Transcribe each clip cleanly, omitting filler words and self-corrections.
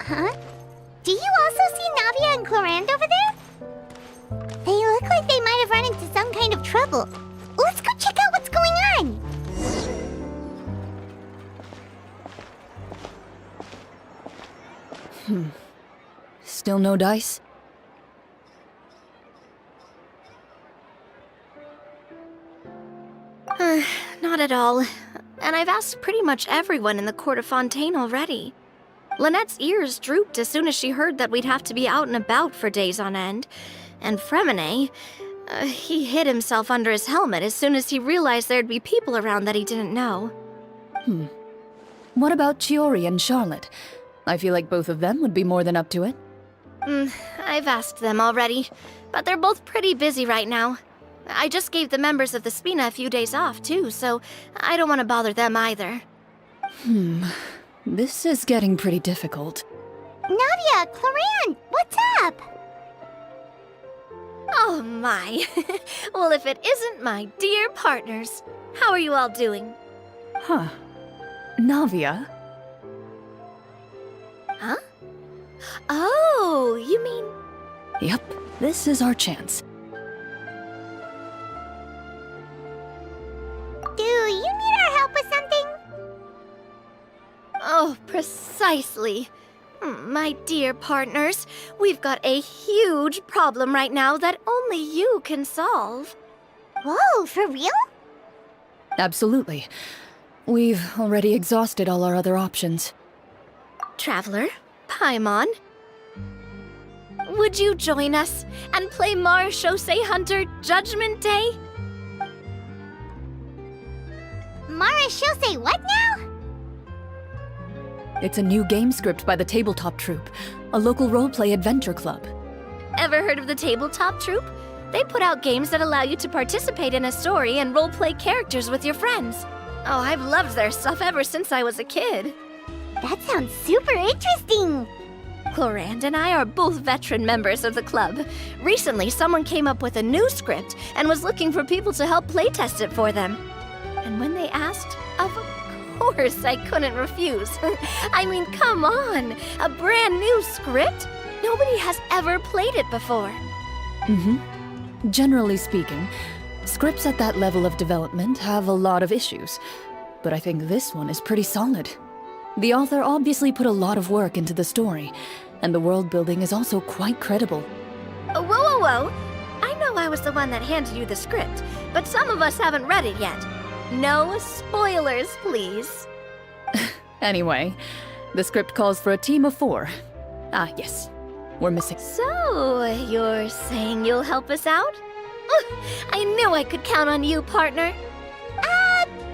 Huh? Do you also see Navia and Clorinde over there? They look like they might have run into some kind of trouble. Let's go check out what's going on! Still no dice? Not at all. And I've asked pretty much everyone in the court of Fontaine already. Lynette's ears drooped as soon as she heard that we'd have to be out and about for days on end. And Fremine, he hid himself under his helmet as soon as he realized there'd be people around that he didn't know. What about Chiori and Charlotte? I feel like both of them would be more than up to it. I've asked them already, but they're both pretty busy right now. I just gave the members of the Spina a few days off, too, so I don't want to bother them either. This is getting pretty difficult. Navia, Clorinde, what's up? Oh my. Well, if it isn't my dear partners. How are you all doing? Huh. Navia? Huh? Oh, you mean... Yep, this is our chance. Do you need our help with something? Oh, precisely. My dear partners, we've got a huge problem right now that only you can solve. Whoa, for real? Absolutely. We've already exhausted all our other options. Traveler, Paimon, would you join us and play Marechaussee Hunter Judgment Day? Marechaussee what now? It's a new game script by the Tabletop Troupe, a local roleplay adventure club. Ever heard of the Tabletop Troupe? They put out games that allow you to participate in a story and roleplay characters with your friends. Oh, I've loved their stuff ever since I was a kid. That sounds super interesting! Clorinde and I are both veteran members of the club. Recently, someone came up with a new script and was looking for people to help playtest it for them. And when they asked, of course I couldn't refuse. I mean, come on! A brand new script? Nobody has ever played it before. Generally speaking, scripts at that level of development have a lot of issues, but I think this one is pretty solid. The author obviously put a lot of work into the story, and the world building is also quite credible. Whoa, whoa, whoa! I know I was the one that handed you the script, but some of us haven't read it yet. No spoilers, please. Anyway, the script calls for a team of 4. Ah, yes. We're missing. So, you're saying you'll help us out? I knew I could count on you, partner.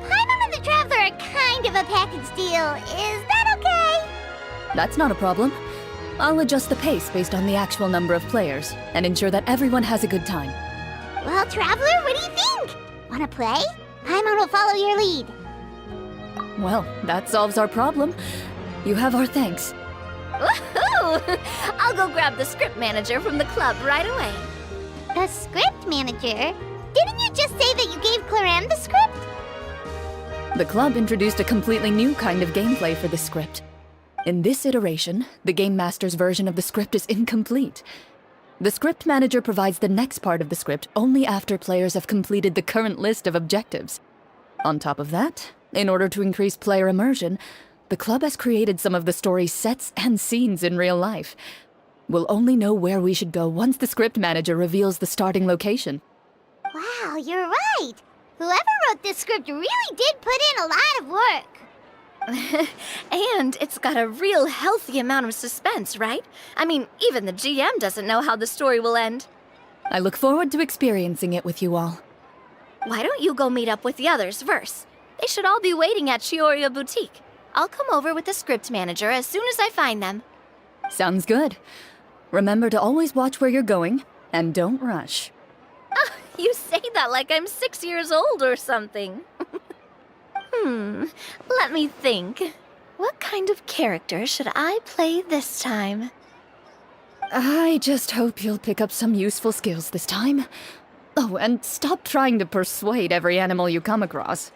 Paimon and the Traveler are kind of a package deal. Is that okay? That's not a problem. I'll adjust the pace based on the actual number of players, and ensure that everyone has a good time. Well, Traveler, what do you think? Wanna play? Paimon will follow your lead. Well, that solves our problem. You have our thanks. Woohoo! I'll go grab the script manager from the club right away. The script manager? Didn't you just say that you gave Clorinde the script? The club introduced a completely new kind of gameplay for the script. In this iteration, the Game Master's version of the script is incomplete. The script manager provides the next part of the script only after players have completed the current list of objectives. On top of that, in order to increase player immersion, the club has created some of the story's sets and scenes in real life. We'll only know where we should go once the script manager reveals the starting location. Wow, you're right. Whoever wrote this script really did put in a lot of work. And it's got a real healthy amount of suspense, right? I mean, even the GM doesn't know how the story will end. I look forward to experiencing it with you all. Why don't you go meet up with the others first? They should all be waiting at Chioria Boutique. I'll come over with the script manager as soon as I find them. Sounds good. Remember to always watch where you're going, and don't rush. You say that like I'm 6 years old or something. Let me think. What kind of character should I play this time? I just hope you'll pick up some useful skills this time. Oh, and stop trying to persuade every animal you come across.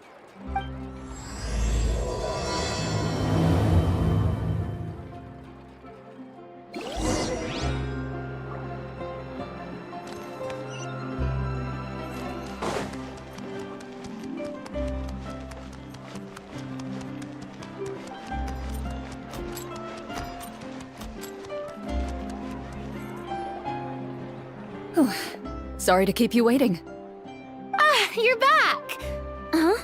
Sorry to keep you waiting. Ah, you're back! Huh?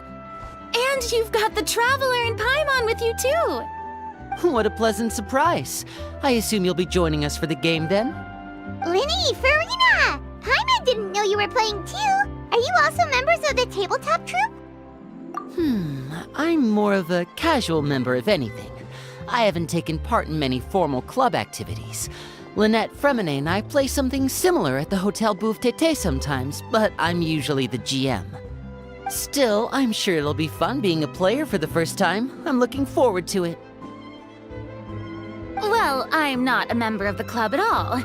And you've got the Traveler and Paimon with you too! What a pleasant surprise. I assume you'll be joining us for the game then? Linny, Farina! Paimon didn't know you were playing too. Are you also members of the tabletop troupe? I'm more of a casual member if anything. I haven't taken part in many formal club activities. Lynette Fremine and I play something similar at the Hotel Bouffe Tété sometimes, but I'm usually the GM. Still, I'm sure it'll be fun being a player for the first time. I'm looking forward to it. Well, I'm not a member of the club at all.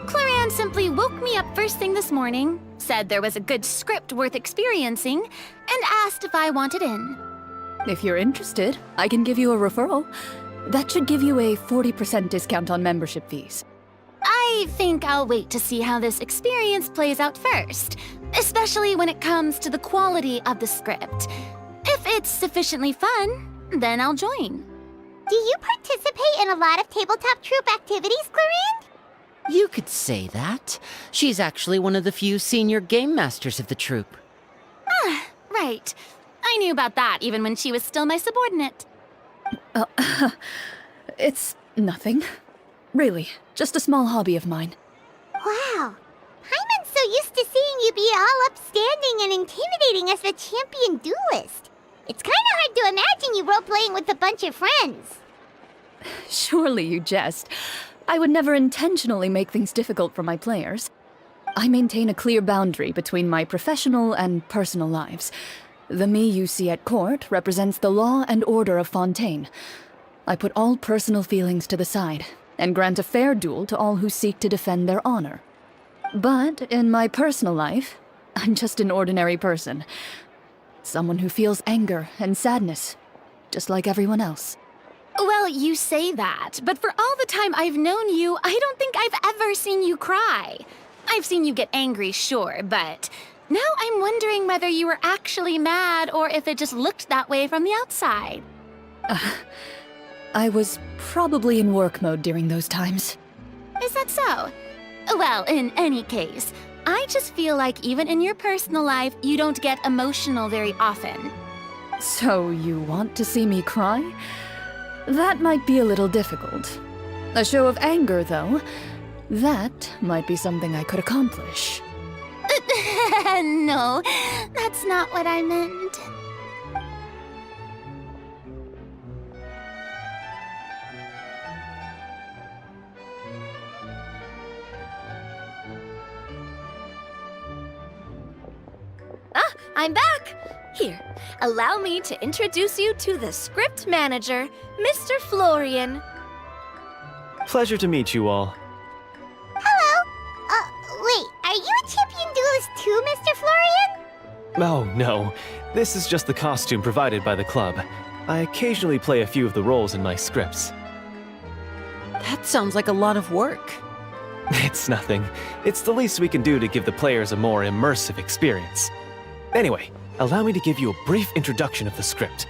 Clorinde simply woke me up first thing this morning, said there was a good script worth experiencing, and asked if I wanted in. If you're interested, I can give you a referral. That should give you a 40% discount on membership fees. I think I'll wait to see how this experience plays out first, especially when it comes to the quality of the script. If it's sufficiently fun, then I'll join. Do you participate in a lot of tabletop troupe activities, Clorinde? You could say that. She's actually one of the few senior game masters of the troupe. Right. I knew about that even when she was still my subordinate. It's nothing. Really, just a small hobby of mine. Wow. Paimon's so used to seeing you be all upstanding and intimidating as the champion duelist. It's kind of hard to imagine you role-playing with a bunch of friends. Surely you jest. I would never intentionally make things difficult for my players. I maintain a clear boundary between my professional and personal lives. The me you see at court represents the law and order of Fontaine. I put all personal feelings to the side and grant a fair duel to all who seek to defend their honor. But in my personal life, I'm just an ordinary person. Someone who feels anger and sadness, just like everyone else. Well, you say that, but for all the time I've known you, I don't think I've ever seen you cry. I've seen you get angry, sure, but now I'm wondering whether you were actually mad or if it just looked that way from the outside. I was probably in work mode during those times. Is that so? Well, in any case, I just feel like even in your personal life, you don't get emotional very often. So you want to see me cry? That might be a little difficult. A show of anger, though, that might be something I could accomplish. No, that's not what I meant. Ah, I'm back! Here, allow me to introduce you to the script manager, Mr. Florian. Pleasure to meet you all. Hello? Wait, are you a champion duelist too, Mr. Florian? Oh, no. This is just the costume provided by the club. I occasionally play a few of the roles in my scripts. That sounds like a lot of work. It's nothing. It's the least we can do to give the players a more immersive experience. Anyway, allow me to give you a brief introduction of the script.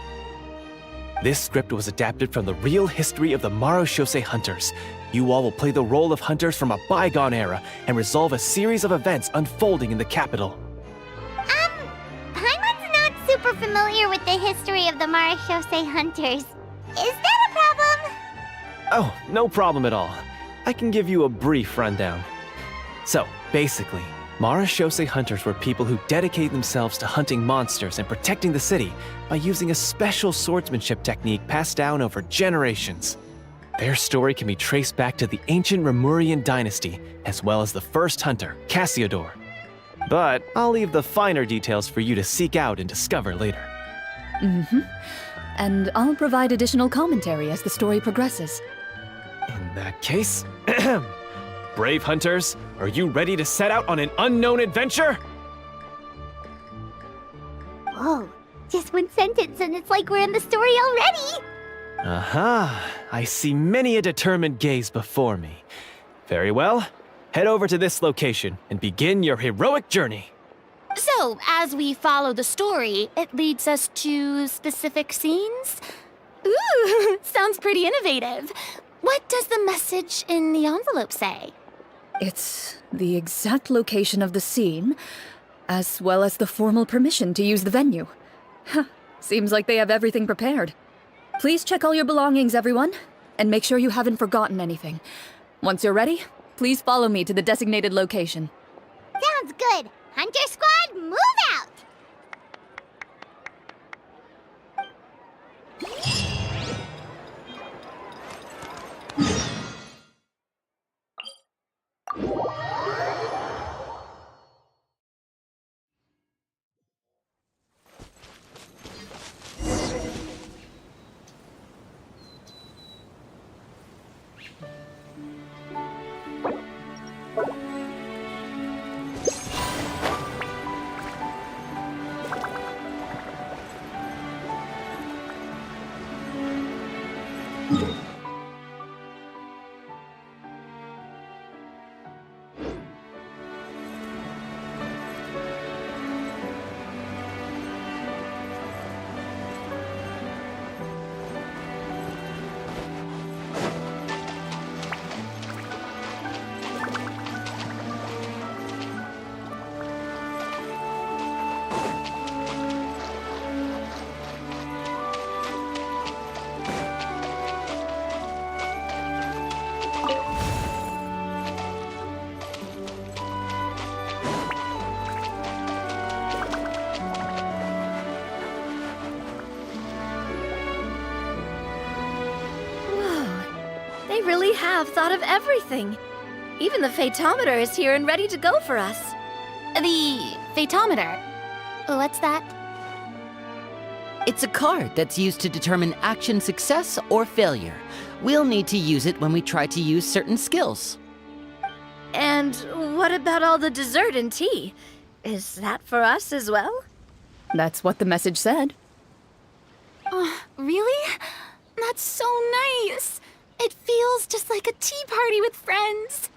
This script was adapted from the real history of the Marechaussee Hunters. You all will play the role of hunters from a bygone era and resolve a series of events unfolding in the capital. Paimon's not super familiar with the history of the Marechaussee Hunters. Is that a problem? Oh, no problem at all. I can give you a brief rundown. So, basically, Marechaussee Hunters were people who dedicated themselves to hunting monsters and protecting the city by using a special swordsmanship technique passed down over generations. Their story can be traced back to the ancient Remurian dynasty, as well as the first hunter, Cassiodor. But I'll leave the finer details for you to seek out and discover later. And I'll provide additional commentary as the story progresses. In that case, Brave hunters, are you ready to set out on an unknown adventure? Whoa, just one sentence and it's like we're in the story already! Aha, I see many a determined gaze before me. Very well, head over to this location and begin your heroic journey. So, as we follow the story, it leads us to specific scenes? Ooh, sounds pretty innovative. What does the message in the envelope say? It's the exact location of the scene, as well as the formal permission to use the venue. Huh, seems like they have everything prepared. Please check all your belongings, everyone, and make sure you haven't forgotten anything. Once you're ready, please follow me to the designated location. Sounds good! Hunter Squad, move out! They really have thought of everything. Even the phaetometer is here and ready to go for us. The phaetometer? What's that? It's a card that's used to determine action success or failure. We'll need to use it when we try to use certain skills. And what about all the dessert and tea? Is that for us as well? That's what the message said. Really? That's so nice. It feels just like a tea party with friends.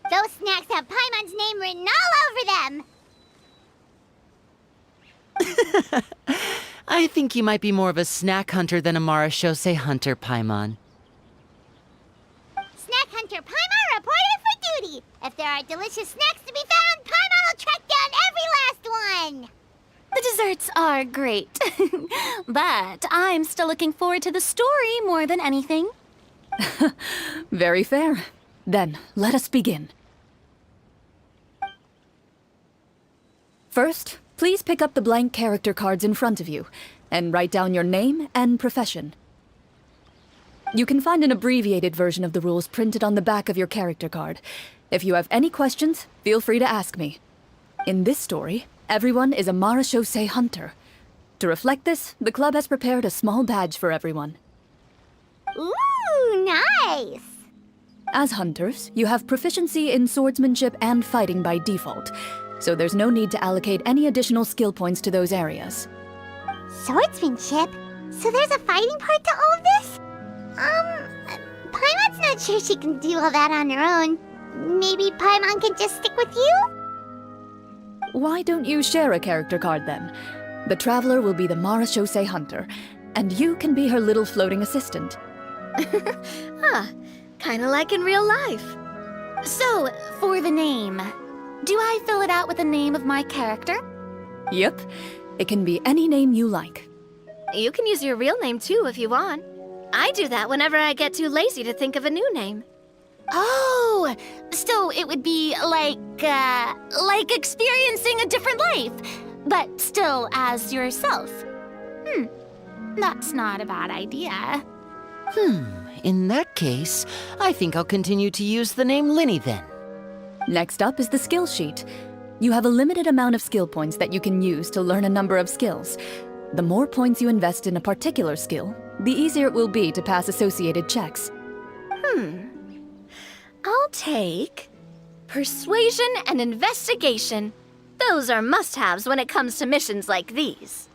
Those snacks have Paimon's name written all over them! I think you might be more of a snack hunter than a Marashose hunter, Paimon. Snack Hunter Paimon reported for duty! If there are delicious snacks to be found, Paimon will track down every last one! The desserts are great. But I'm still looking forward to the story more than anything. Very fair. Then, let us begin. First, please pick up the blank character cards in front of you, and write down your name and profession. You can find an abbreviated version of the rules printed on the back of your character card. If you have any questions, feel free to ask me. In this story, everyone is a Marashose hunter. To reflect this, the club has prepared a small badge for everyone. Ooh, nice! As hunters, you have proficiency in swordsmanship and fighting by default, so there's no need to allocate any additional skill points to those areas. Swordsmanship? So there's a fighting part to all of this? Paimon's not sure she can do all that on her own. Maybe Paimon can just stick with you? Why don't you share a character card then? The Traveler will be the Marashose hunter, and you can be her little floating assistant. Huh. Kinda like in real life. So, for the name, do I fill it out with the name of my character? Yep, it can be any name you like. You can use your real name too if you want. I do that whenever I get too lazy to think of a new name. Oh, so it would be like experiencing a different life, but still as yourself. That's not a bad idea. In that case, I think I'll continue to use the name Linny then. Next up is the skill sheet. You have a limited amount of skill points that you can use to learn a number of skills. The more points you invest in a particular skill, the easier it will be to pass associated checks. I'll take Persuasion and investigation. Those are must-haves when it comes to missions like these.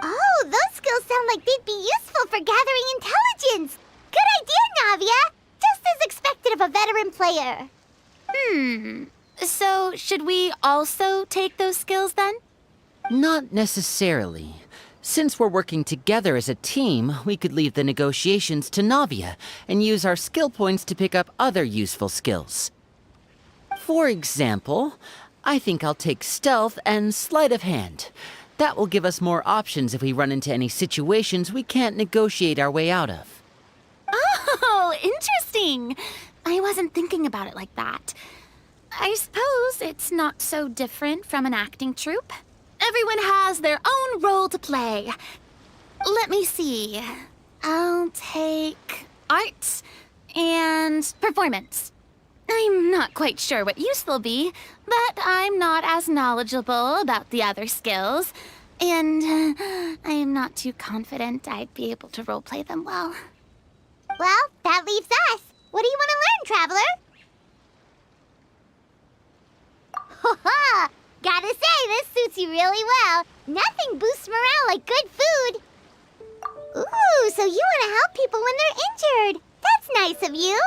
Oh, those skills sound like they'd be useful for gathering intelligence. Good idea, Navia. Just as expected of a veteran player. So, should we also take those skills then? Not necessarily. Since we're working together as a team, we could leave the negotiations to Navia and use our skill points to pick up other useful skills. For example, I think I'll take stealth and sleight of hand. That will give us more options if we run into any situations we can't negotiate our way out of. Oh, interesting. I wasn't thinking about it like that. I suppose it's not so different from an acting troupe. Everyone has their own role to play. Let me see. I'll take arts and performance. I'm not quite sure what use they'll be, but I'm not as knowledgeable about the other skills, and I'm not too confident I'd be able to roleplay them well. Well, that leaves us. What do you want to learn, Traveler? Ha! Gotta say, this suits you really well. Nothing boosts morale like good food. Ooh, so you want to help people when they're injured. That's nice of you.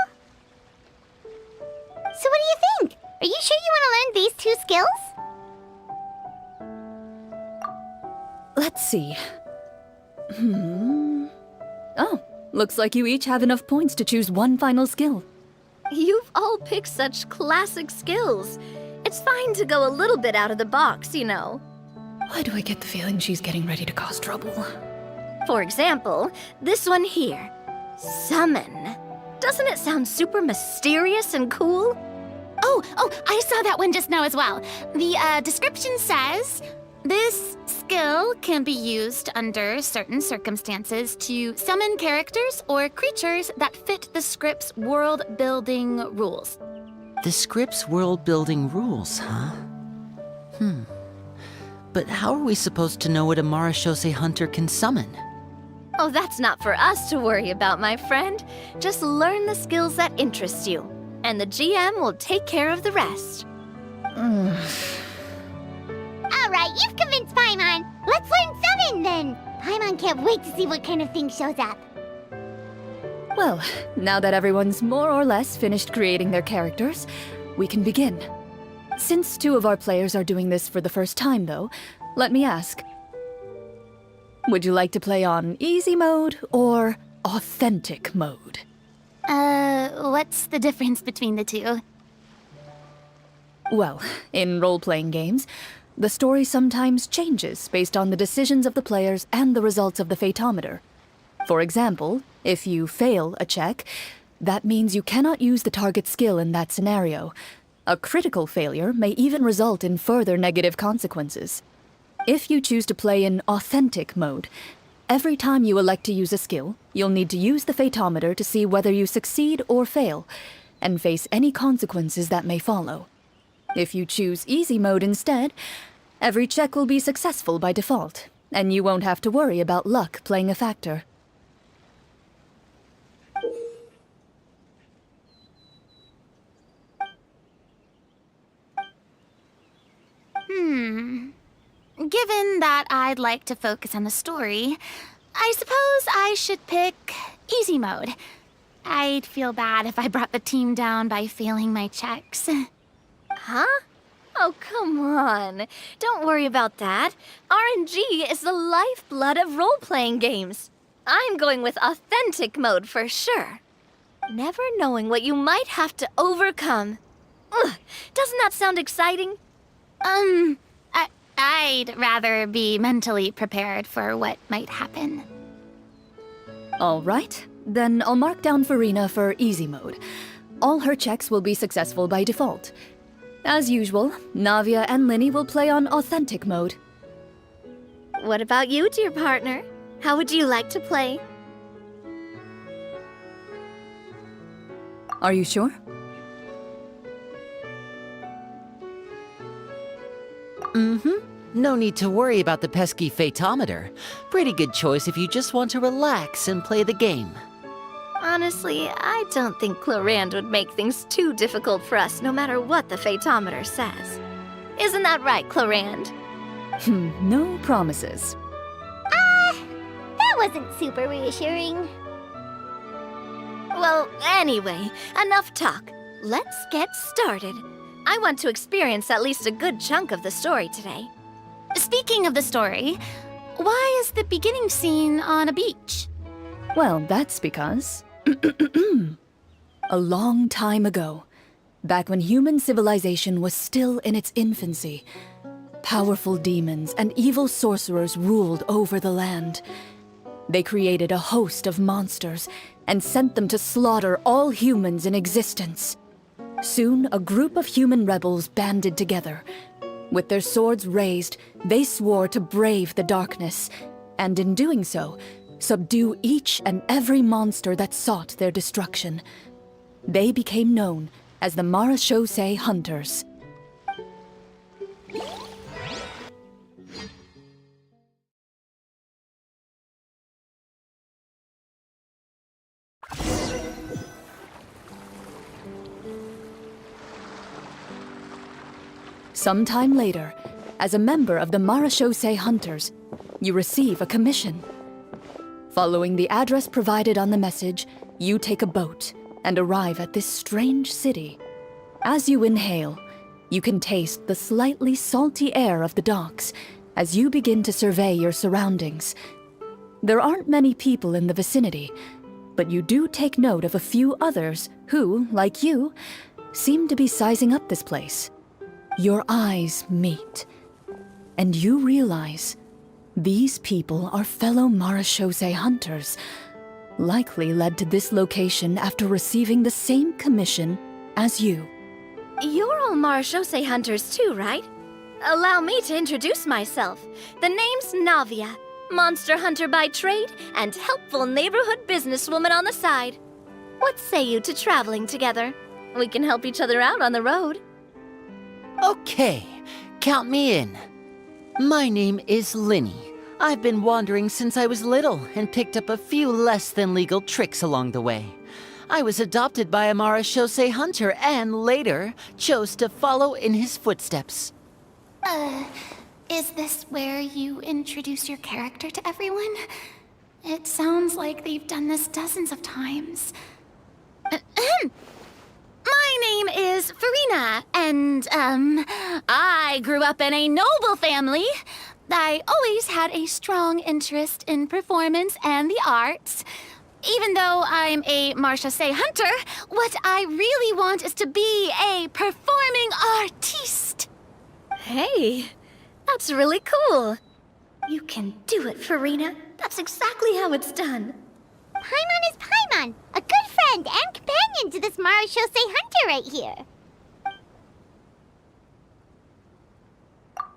So what do you think? Are you sure you want to learn these 2 skills? Let's see. Oh, looks like you each have enough points to choose one final skill. You've all picked such classic skills. It's fine to go a little bit out of the box, you know. Why do I get the feeling she's getting ready to cause trouble? For example, this one here. Summon. Doesn't it sound super mysterious and cool? Oh, I saw that one just now as well. The description says, this skill can be used under certain circumstances to summon characters or creatures that fit the script's world-building rules. The script's world-building rules, huh? But how are we supposed to know what a Marashose hunter can summon? Oh, that's not for us to worry about, my friend. Just learn the skills that interest you, and the GM will take care of the rest. All right, you've convinced Paimon. Let's learn summon then. Paimon can't wait to see what kind of thing shows up. Well, now that everyone's more or less finished creating their characters, we can begin. Since 2 of our players are doing this for the first time, though, let me ask. Would you like to play on easy mode or authentic mode? What's the difference between the 2? Well, in role-playing games, the story sometimes changes based on the decisions of the players and the results of the Fatometer. For example, if you fail a check, that means you cannot use the target skill in that scenario. A critical failure may even result in further negative consequences. If you choose to play in authentic mode, every time you elect to use a skill, you'll need to use the Fatometer to see whether you succeed or fail, and face any consequences that may follow. If you choose easy mode instead, every check will be successful by default, and you won't have to worry about luck playing a factor. Given that I'd like to focus on the story, I suppose I should pick easy mode. I'd feel bad if I brought the team down by failing my checks. Huh? Oh, come on. Don't worry about that. RNG is the lifeblood of role-playing games. I'm going with authentic mode for sure. Never knowing what you might have to overcome. Ugh, doesn't that sound exciting? I'd rather be mentally prepared for what might happen. All right, then I'll mark down Farina for easy mode. All her checks will be successful by default. As usual, Navia and Linny will play on authentic mode. What about you, dear partner? How would you like to play? Are you sure? No need to worry about the pesky Fatometer. Pretty good choice if you just want to relax and play the game. Honestly, I don't think Clorinde would make things too difficult for us no matter what the Fatometer says. Isn't that right, Clorinde? No promises. That wasn't super reassuring. Well, anyway, enough talk. Let's get started. I want to experience at least a good chunk of the story today. Speaking of the story, why is the beginning scene on a beach? Well, that's because... a long time ago, back when human civilization was still in its infancy, powerful demons and evil sorcerers ruled over the land. They created a host of monsters and sent them to slaughter all humans in existence. Soon, a group of human rebels banded together. With their swords raised, they swore to brave the darkness, and in doing so, subdue each and every monster that sought their destruction. They became known as the Marechaussee Hunters. Sometime later, as a member of the Marechaussee Hunters, you receive a commission. Following the address provided on the message, you take a boat and arrive at this strange city. As you inhale, you can taste the slightly salty air of the docks as you begin to survey your surroundings. There aren't many people in the vicinity, but you do take note of a few others who, like you, seem to be sizing up this place. Your eyes meet, and you realize these people are fellow Marechaussee Hunters, likely led to this location after receiving the same commission as you. You're all Marechaussee Hunters too, right? Allow me to introduce myself. The name's Navia, monster hunter by trade and helpful neighborhood businesswoman on the side. What say you to traveling together? We can help each other out on the road. Okay, count me in. My name is Linny. I've been wandering since I was little and picked up a few less than legal tricks along the way. I was adopted by a Marechaussee Hunter and later chose to follow in his footsteps. Is this where you introduce your character to everyone? It sounds like they've done this dozens of times. My name is Farina, and, I grew up in a noble family. I always had a strong interest in performance and the arts. Even though I'm a Marechaussee Hunter, what I really want is to be a performing artiste. Hey, that's really cool. You can do it, Farina. That's exactly how it's done. Paimon is Paimon, a good friend and companion to this Marechaussee Hunter right here.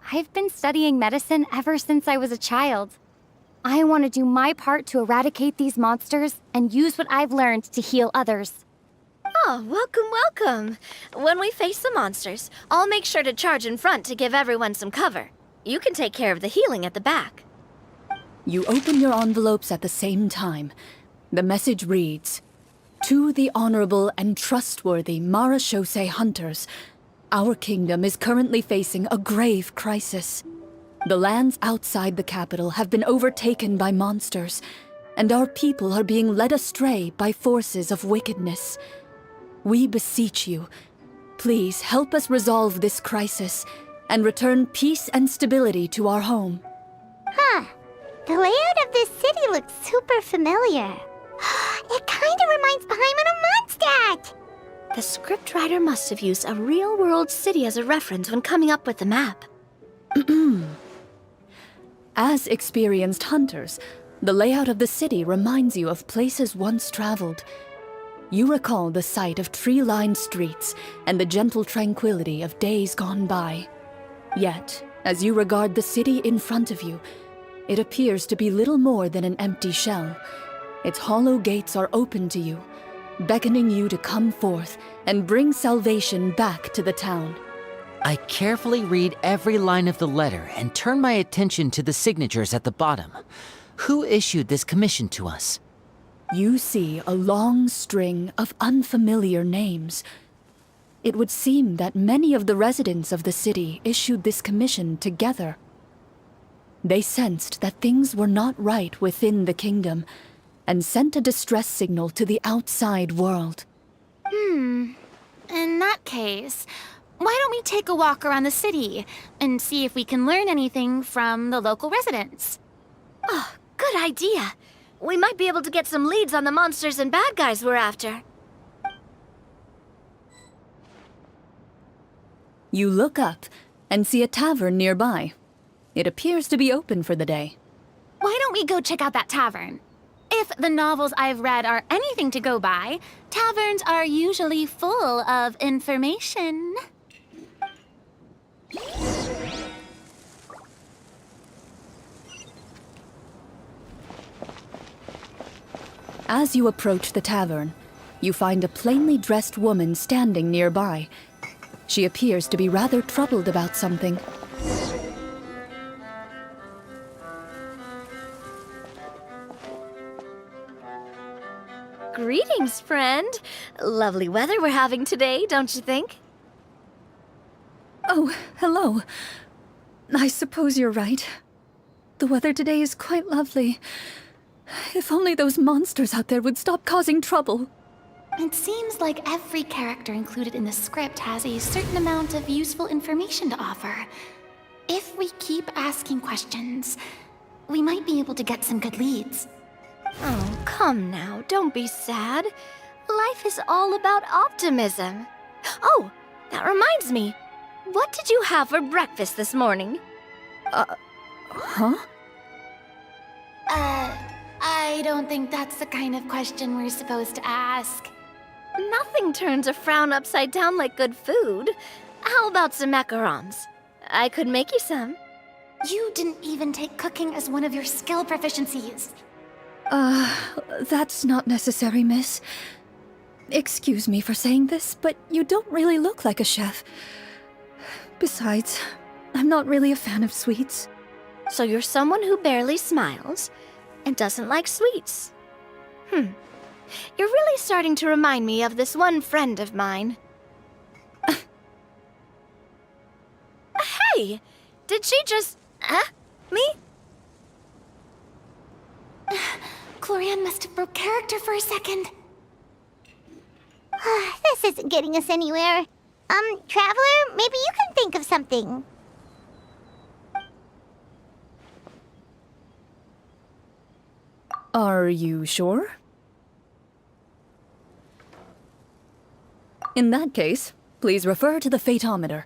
I've been studying medicine ever since I was a child. I want to do my part to eradicate these monsters and use what I've learned to heal others. Oh, welcome. When we face the monsters, I'll make sure to charge in front to give everyone some cover. You can take care of the healing at the back. You open your envelopes at the same time. The message reads, "To the honorable and trustworthy Marechaussee Hunters, our kingdom is currently facing a grave crisis. The lands outside the capital have been overtaken by monsters, and our people are being led astray by forces of wickedness. We beseech you, please help us resolve this crisis and return peace and stability to our home." The layout of this city looks super familiar. It kind of reminds Paimon of Mondstadt. The scriptwriter must have used a real-world city as a reference when coming up with the map. As experienced hunters, the layout of the city reminds you of places once traveled. You recall the sight of tree-lined streets and the gentle tranquility of days gone by. Yet, as you regard the city in front of you, it appears to be little more than an empty shell. Its hollow gates are open to you, beckoning you to come forth and bring salvation back to the town. I carefully read every line of the letter and turn my attention to the signatures at the bottom. Who issued this commission to us? You see a long string of unfamiliar names. It would seem that many of the residents of the city issued this commission together. They sensed that things were not right within the kingdom, and sent a distress signal to the outside world. In that case, why don't we take a walk around the city and see if we can learn anything from the local residents? Oh, good idea. We might be able to get some leads on the monsters and bad guys we're after. You look up and see a tavern nearby. It appears to be open for the day. Why don't we go check out that tavern? If the novels I've read are anything to go by, taverns are usually full of information. As you approach the tavern, you find a plainly dressed woman standing nearby. She appears to be rather troubled about something. Greetings, friend. Lovely weather we're having today, don't you think? Oh, hello. I suppose you're right. The weather today is quite lovely. If only those monsters out there would stop causing trouble. It seems like every character included in the script has a certain amount of useful information to offer. If we keep asking questions, we might be able to get some good leads. Oh, come now, don't be sad. Life is all about optimism. Oh, that reminds me. What did you have for breakfast this morning? Huh? I don't think that's the kind of question we're supposed to ask. Nothing turns a frown upside down like good food. How about some macarons? I could make you some. You didn't even take cooking as one of your skill proficiencies. That's not necessary, miss. Excuse me for saying this, but you don't really look like a chef. Besides, I'm not really a fan of sweets. So you're someone who barely smiles and doesn't like sweets. You're really starting to remind me of this one friend of mine. Hey! Did she just... me? Clorinde must have broke character for a second. This isn't getting us anywhere. Traveler, maybe you can think of something. Are you sure? In that case, please refer to the Fatometer.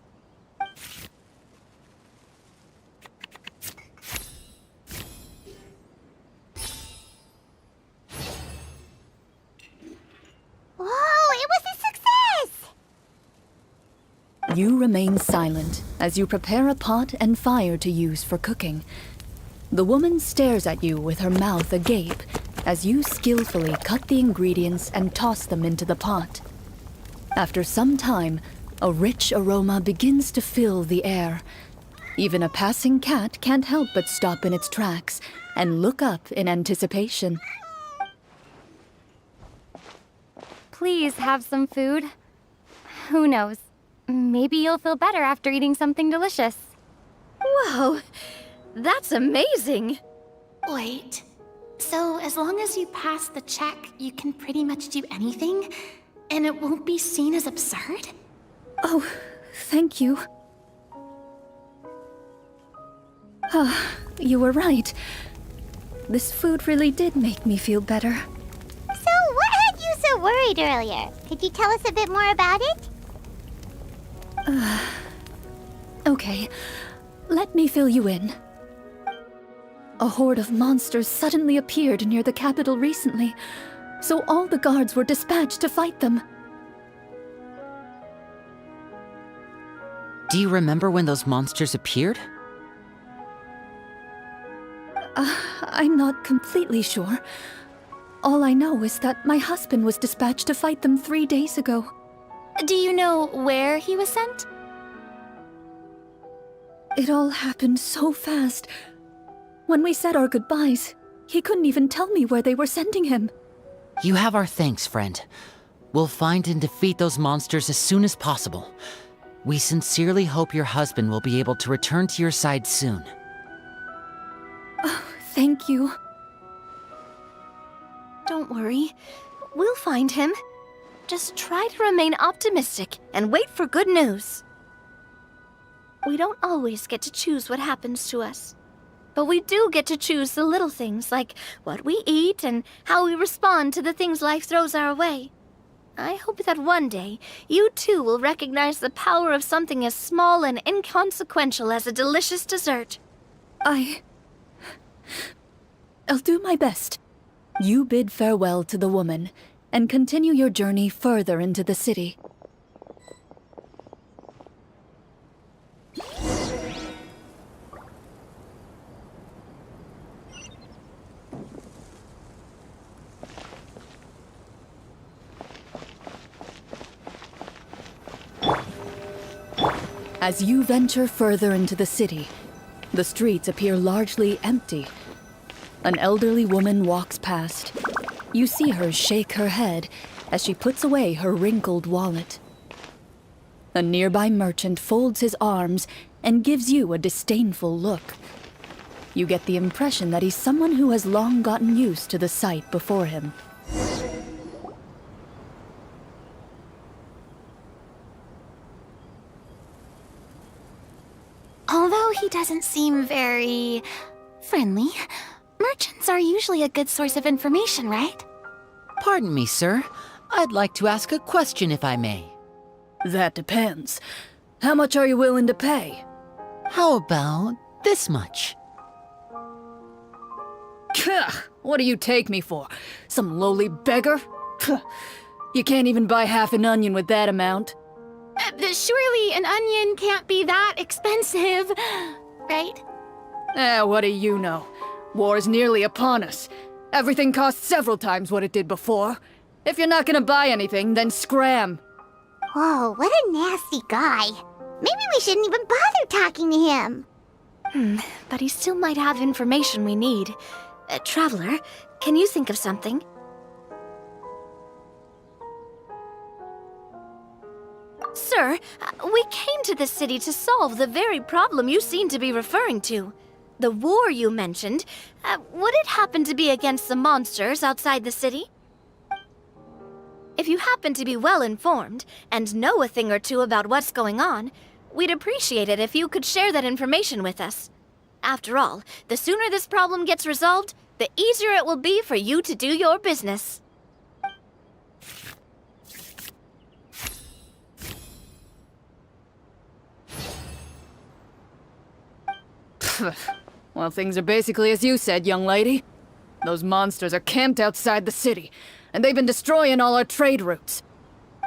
Whoa, it was a success! You remain silent as you prepare a pot and fire to use for cooking. The woman stares at you with her mouth agape as you skillfully cut the ingredients and toss them into the pot. After some time, a rich aroma begins to fill the air. Even a passing cat can't help but stop in its tracks and look up in anticipation. Please have some food. Who knows? Maybe you'll feel better after eating something delicious. Whoa, that's amazing. Wait, so as long as you pass the check, you can pretty much do anything? And it won't be seen as absurd? Oh, thank you. You were right. This food really did make me feel better. So, what had you so worried earlier? Could you tell us a bit more about it? Okay, let me fill you in. A horde of monsters suddenly appeared near the capital recently, so all the guards were dispatched to fight them. Do you remember when those monsters appeared? I'm not completely sure. All I know is that my husband was dispatched to fight them 3 days ago. Do you know where he was sent? It all happened so fast. When we said our goodbyes, he couldn't even tell me where they were sending him. You have our thanks, friend. We'll find and defeat those monsters as soon as possible. We sincerely hope your husband will be able to return to your side soon. Thank you. Don't worry. We'll find him. Just try to remain optimistic and wait for good news. We don't always get to choose what happens to us. But we do get to choose the little things, like what we eat and how we respond to the things life throws our way. I hope that one day, you too will recognize the power of something as small and inconsequential as a delicious dessert. I'll do my best. You bid farewell to the woman, and continue your journey further into the city. As you venture further into the city, the streets appear largely empty. An elderly woman walks past. You see her shake her head as she puts away her wrinkled wallet. A nearby merchant folds his arms and gives you a disdainful look. You get the impression that he's someone who has long gotten used to the sight before him. Although he doesn't seem very friendly, merchants are usually a good source of information, right? Pardon me, sir. I'd like to ask a question if I may. That depends. How much are you willing to pay? How about this much? What do you take me for? Some lowly beggar? You can't even buy half an onion with that amount. Surely an onion can't be that expensive, right? What do you know? War is nearly upon us. Everything costs several times what it did before. If you're not gonna buy anything, then scram. Whoa, what a nasty guy. Maybe we shouldn't even bother talking to him. But he still might have information we need. Traveler, can you think of something? Sir, we came to this city to solve the very problem you seem to be referring to. The war you mentioned, would it happen to be against the monsters outside the city? If you happen to be well informed and know a thing or two about what's going on, we'd appreciate it if you could share that information with us. After all, the sooner this problem gets resolved, the easier it will be for you to do your business. Well, things are basically as you said, young lady. Those monsters are camped outside the city, and they've been destroying all our trade routes.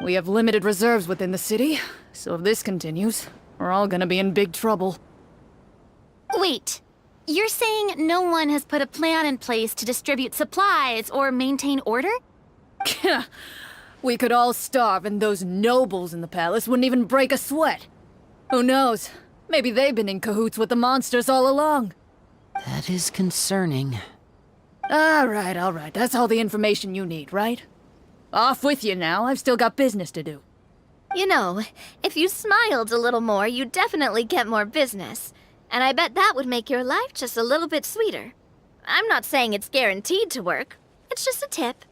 We have limited reserves within the city, so if this continues, we're all gonna be in big trouble. Wait, you're saying no one has put a plan in place to distribute supplies or maintain order? We could all starve, and those nobles in the palace wouldn't even break a sweat. Who knows? Maybe they've been in cahoots with the monsters all along. That is concerning. All right. That's all the information you need, right? Off with you now. I've still got business to do. You know, if you smiled a little more, you'd definitely get more business. And I bet that would make your life just a little bit sweeter. I'm not saying it's guaranteed to work. It's just a tip.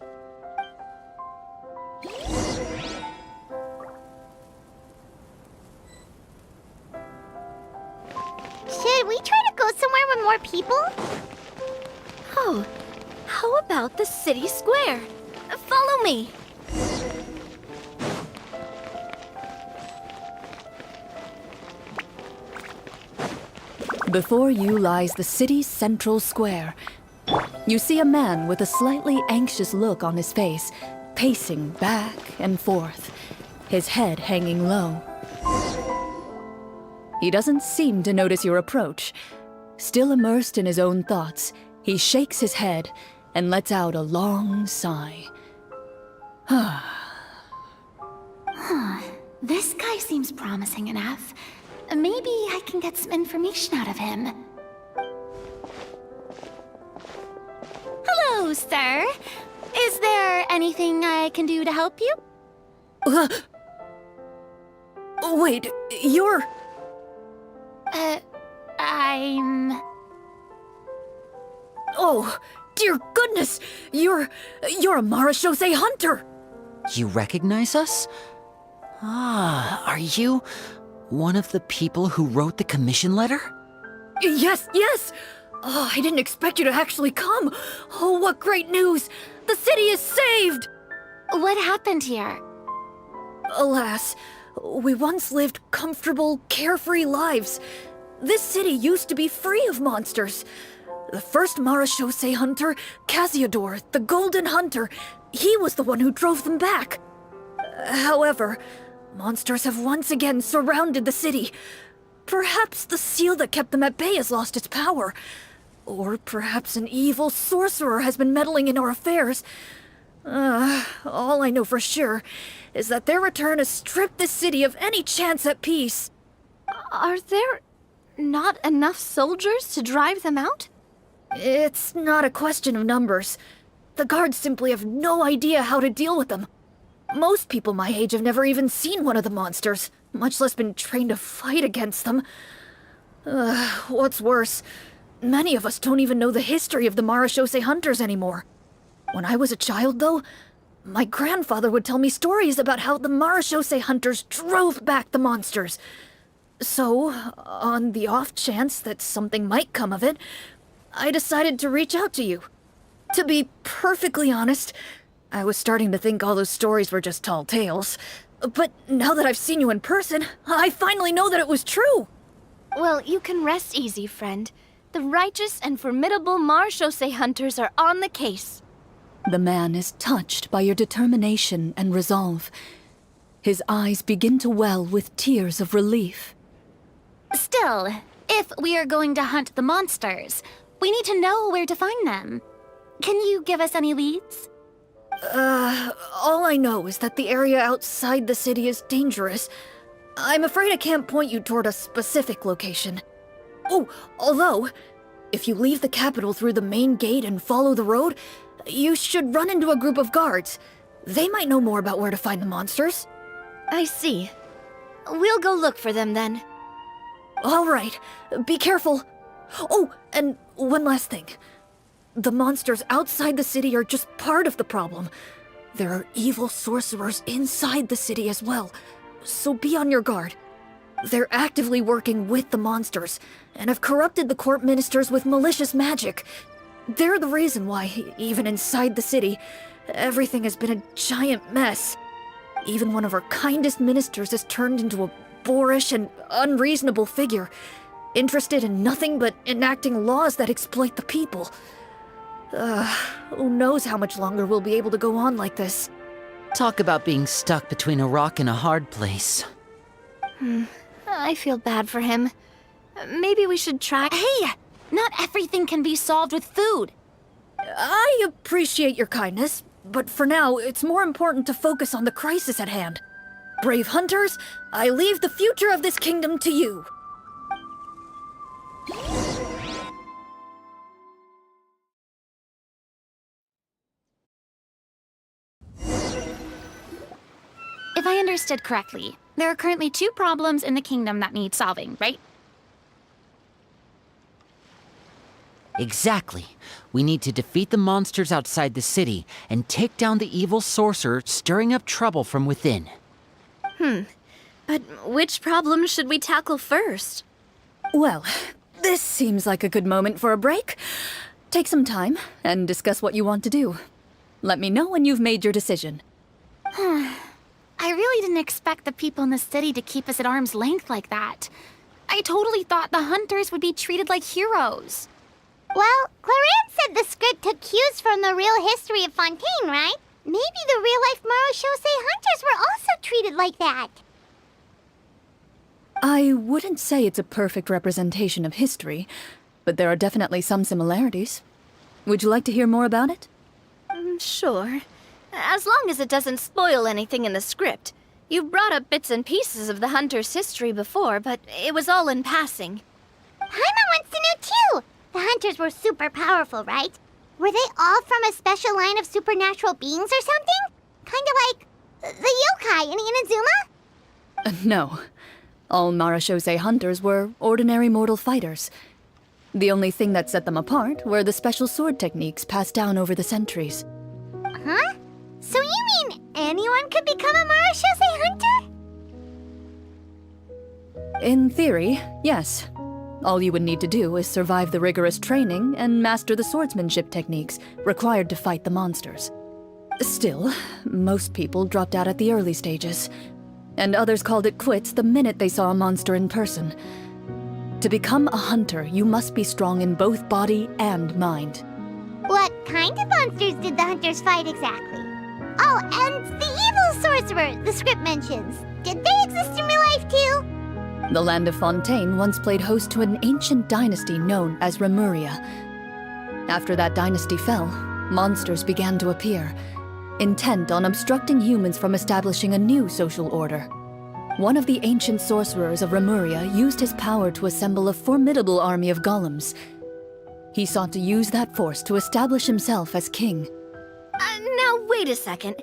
Should we try to go somewhere with more people? Oh, how about the city square? Follow me. Before you lies the city's central square. You see a man with a slightly anxious look on his face, pacing back and forth, his head hanging low. He doesn't seem to notice your approach. Still immersed in his own thoughts, he shakes his head and lets out a long sigh. This guy seems promising enough. Maybe I can get some information out of him. Hello, sir. Is there anything I can do to help you? Wait, you're... I'm... Oh, dear goodness! You're a Marashose hunter! You recognize us? Ah, are you one of the people who wrote the commission letter? Yes, yes! Oh, I didn't expect you to actually come! Oh, what great news! The city is saved! What happened here? Alas, we once lived comfortable, carefree lives. This city used to be free of monsters. The first Marashose hunter, Casiodor, the Golden Hunter, he was the one who drove them back. However, monsters have once again surrounded the city. Perhaps the seal that kept them at bay has lost its power. Or perhaps an evil sorcerer has been meddling in our affairs. All I know for sure is that their return has stripped this city of any chance at peace. Are there not enough soldiers to drive them out? It's not a question of numbers. The guards simply have no idea how to deal with them. Most people my age have never even seen one of the monsters, much less been trained to fight against them. What's worse, many of us don't even know the history of the Marashose hunters anymore. When I was a child, though, my grandfather would tell me stories about how the Marashose hunters drove back the monsters. So, on the off chance that something might come of it, I decided to reach out to you. To be perfectly honest, I was starting to think all those stories were just tall tales. But now that I've seen you in person, I finally know that it was true! Well, you can rest easy, friend. The righteous and formidable Marashose hunters are on the case. The man is touched by your determination and resolve. His eyes begin to well with tears of relief. Still, if we are going to hunt the monsters, we need to know where to find them. Can you give us any leads? All I know is that the area outside the city is dangerous. I'm afraid I can't point you toward a specific location. Oh, although, if you leave the capital through the main gate and follow the road, you should run into a group of guards. They might know more about where to find the monsters. I see. We'll go look for them then. All right, be careful. Oh, and one last thing. The monsters outside the city are just part of the problem. There are evil sorcerers inside the city as well, so be on your guard. They're actively working with the monsters, and have corrupted the court ministers with malicious magic. They're the reason why, even inside the city, everything has been a giant mess. Even one of our kindest ministers has turned into a boorish and unreasonable figure, interested in nothing but enacting laws that exploit the people. Who knows how much longer we'll be able to go on like this. Talk about being stuck between a rock and a hard place. I feel bad for him. Maybe we should try... Hey! Not everything can be solved with food. I appreciate your kindness, but for now, it's more important to focus on the crisis at hand. Brave hunters, I leave the future of this kingdom to you. If I understood correctly, there are currently 2 problems in the kingdom that need solving, right? Exactly. We need to defeat the monsters outside the city and take down the evil sorcerer stirring up trouble from within. But which problem should we tackle first? Well, this seems like a good moment for a break. Take some time and discuss what you want to do. Let me know when you've made your decision. I really didn't expect the people in the city to keep us at arm's length like that. I totally thought the hunters would be treated like heroes. Well, Clorinde said the script took cues from the real history of Fontaine, right? Maybe the real-life Marashose hunters were also treated like that. I wouldn't say it's a perfect representation of history, but there are definitely some similarities. Would you like to hear more about it? Sure. As long as it doesn't spoil anything in the script. You brought up bits and pieces of the hunter's history before, but it was all in passing. Paimon wants to know too! The hunters were super powerful, right? Were they all from a special line of supernatural beings or something? Kind of like the yokai in Inazuma? No. All Marashose hunters were ordinary mortal fighters. The only thing that set them apart were the special sword techniques passed down over the centuries. Huh? So you mean anyone could become a Marashose hunter? In theory, yes. All you would need to do is survive the rigorous training and master the swordsmanship techniques required to fight the monsters. Still, most people dropped out at the early stages, and others called it quits the minute they saw a monster in person. To become a hunter, you must be strong in both body and mind. What kind of monsters did the hunters fight exactly? Oh, and the evil sorcerer the script mentions. Did they exist in real life too? The land of Fontaine once played host to an ancient dynasty known as Remuria. After that dynasty fell, monsters began to appear, intent on obstructing humans from establishing a new social order. One of the ancient sorcerers of Remuria used his power to assemble a formidable army of golems. He sought to use that force to establish himself as king. Now, wait a second.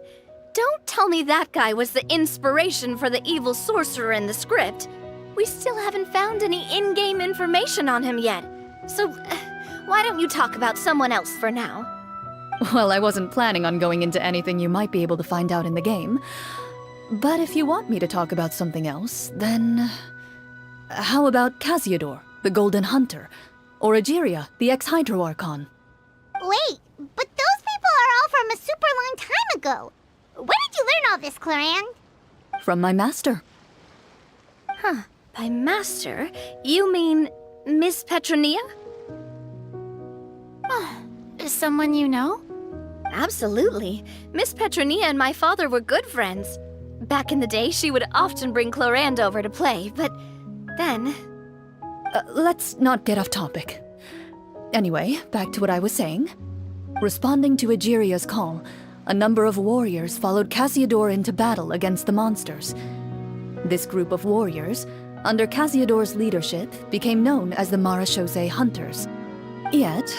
Don't tell me that guy was the inspiration for the evil sorcerer in the script. We still haven't found any in-game information on him yet. So, why don't you talk about someone else for now? Well, I wasn't planning on going into anything you might be able to find out in the game. But if you want me to talk about something else, then... How about Casiodor, the Golden Hunter? Or Egeria, the ex-Hydro Archon? Wait, but those people are all from a super long time ago. Where did you learn all this, Clorinde? From my master. Huh. By master, you mean Miss Petronia? Someone you know? Absolutely. Miss Petronia and my father were good friends. Back in the day, she would often bring Clorinde over to play, but then... Let's not get off topic. Anyway, back to what I was saying. Responding to Egeria's call, a number of warriors followed Casiodor into battle against the monsters. This group of warriors, under Casiodor's leadership, became known as the Marashose Hunters. Yet,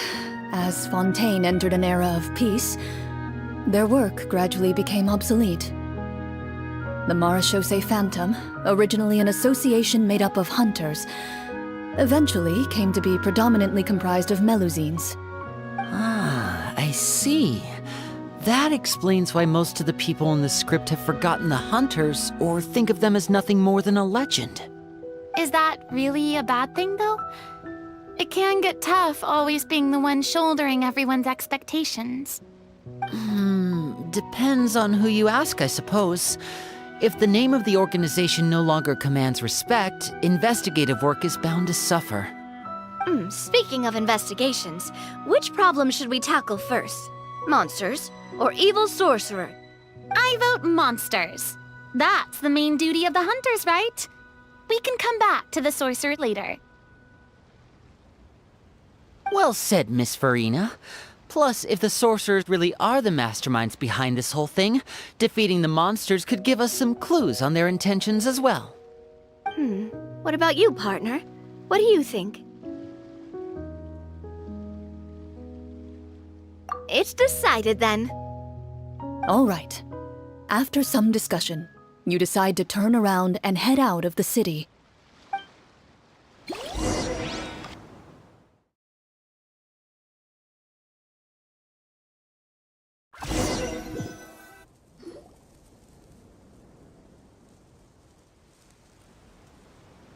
as Fontaine entered an era of peace, their work gradually became obsolete. The Marashose Phantom, originally an association made up of hunters, eventually came to be predominantly comprised of Melusines. Ah, I see. That explains why most of the people in the script have forgotten the hunters or think of them as nothing more than a legend. Is that really a bad thing, though? It can get tough always being the one shouldering everyone's expectations. Depends on who you ask, I suppose. If the name of the organization no longer commands respect, investigative work is bound to suffer. Speaking of investigations, which problem should we tackle first? Monsters or evil sorcerer? I vote monsters. That's the main duty of the hunters, right? We can come back to the sorcerer later. Well said, Miss Farina. Plus, if the sorcerers really are the masterminds behind this whole thing, defeating the monsters could give us some clues on their intentions as well. What about you, partner? What do you think? It's decided then. All right. After some discussion, you decide to turn around and head out of the city.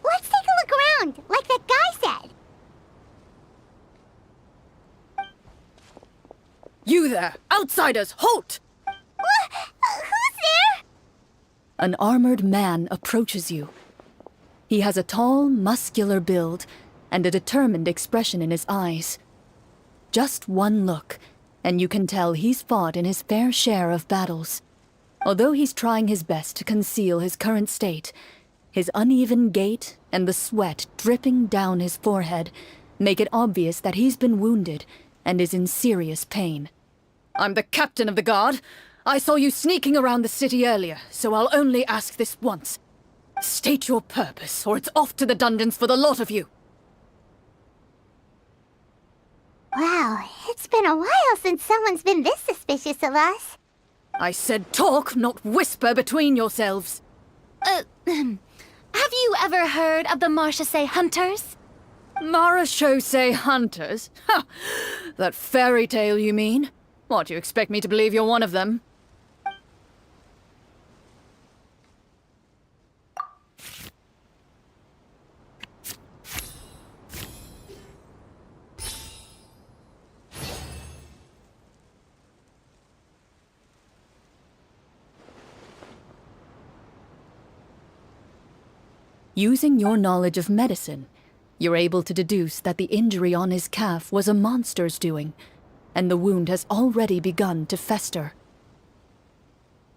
Let's take a look around, like that guy said. You there! Outsiders, halt! Who's there? An armored man approaches you. He has a tall, muscular build and a determined expression in his eyes. Just one look, and you can tell he's fought in his fair share of battles. Although he's trying his best to conceal his current state, his uneven gait and the sweat dripping down his forehead make it obvious that he's been wounded and is in serious pain. I'm the captain of the guard. I saw you sneaking around the city earlier, so I'll only ask this once. State your purpose, or it's off to the dungeons for the lot of you. Wow, it's been a while since someone's been this suspicious of us. I said talk, not whisper between yourselves. Have you ever heard of the Marchese Hunters? Marachose hunters? Ha! That fairy tale, you mean? What, you expect me to believe you're one of them? Using your knowledge of medicine, you're able to deduce that the injury on his calf was a monster's doing, and the wound has already begun to fester.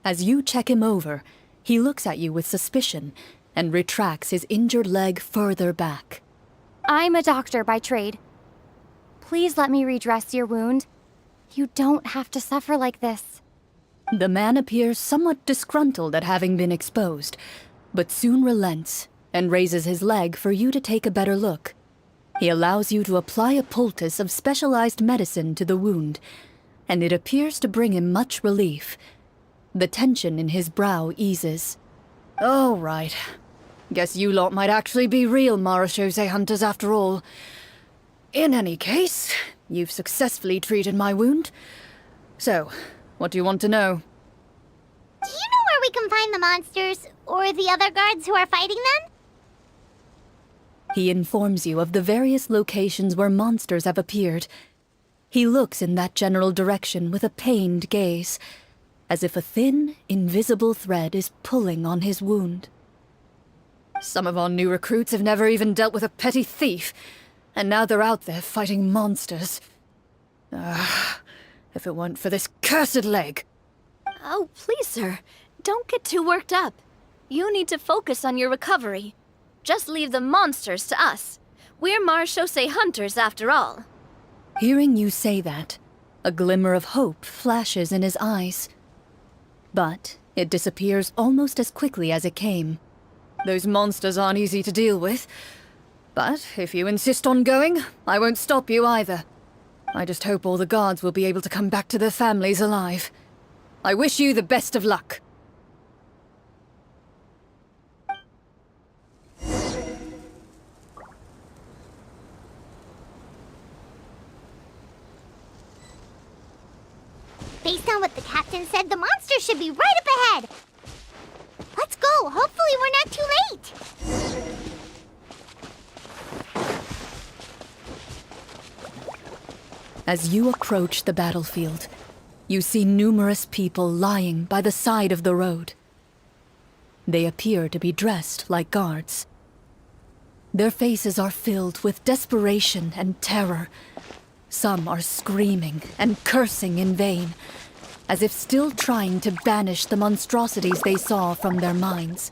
As you check him over, he looks at you with suspicion and retracts his injured leg further back. I'm a doctor by trade. Please let me redress your wound. You don't have to suffer like this. The man appears somewhat disgruntled at having been exposed, but soon relents and raises his leg for you to take a better look. He allows you to apply a poultice of specialized medicine to the wound, and it appears to bring him much relief. The tension in his brow eases. All right. Guess you lot might actually be real Marachose hunters after all. In any case, you've successfully treated my wound. So, what do you want to know? Do you know where we can find the monsters, or the other guards who are fighting them? He informs you of the various locations where monsters have appeared. He looks in that general direction with a pained gaze, as if a thin, invisible thread is pulling on his wound. Some of our new recruits have never even dealt with a petty thief, and now they're out there fighting monsters. If it weren't for this cursed leg. Oh, please, sir. Don't get too worked up. You need to focus on your recovery. Just leave the monsters to us. We're Marachose hunters, after all. Hearing you say that, a glimmer of hope flashes in his eyes. But it disappears almost as quickly as it came. Those monsters aren't easy to deal with. But if you insist on going, I won't stop you either. I just hope all the guards will be able to come back to their families alive. I wish you the best of luck. Based on what the captain said, the monster should be right up ahead. Let's go. Hopefully we're not too late. As you approach the battlefield, you see numerous people lying by the side of the road. They appear to be dressed like guards. Their faces are filled with desperation and terror. Some are screaming and cursing in vain, as if still trying to banish the monstrosities they saw from their minds.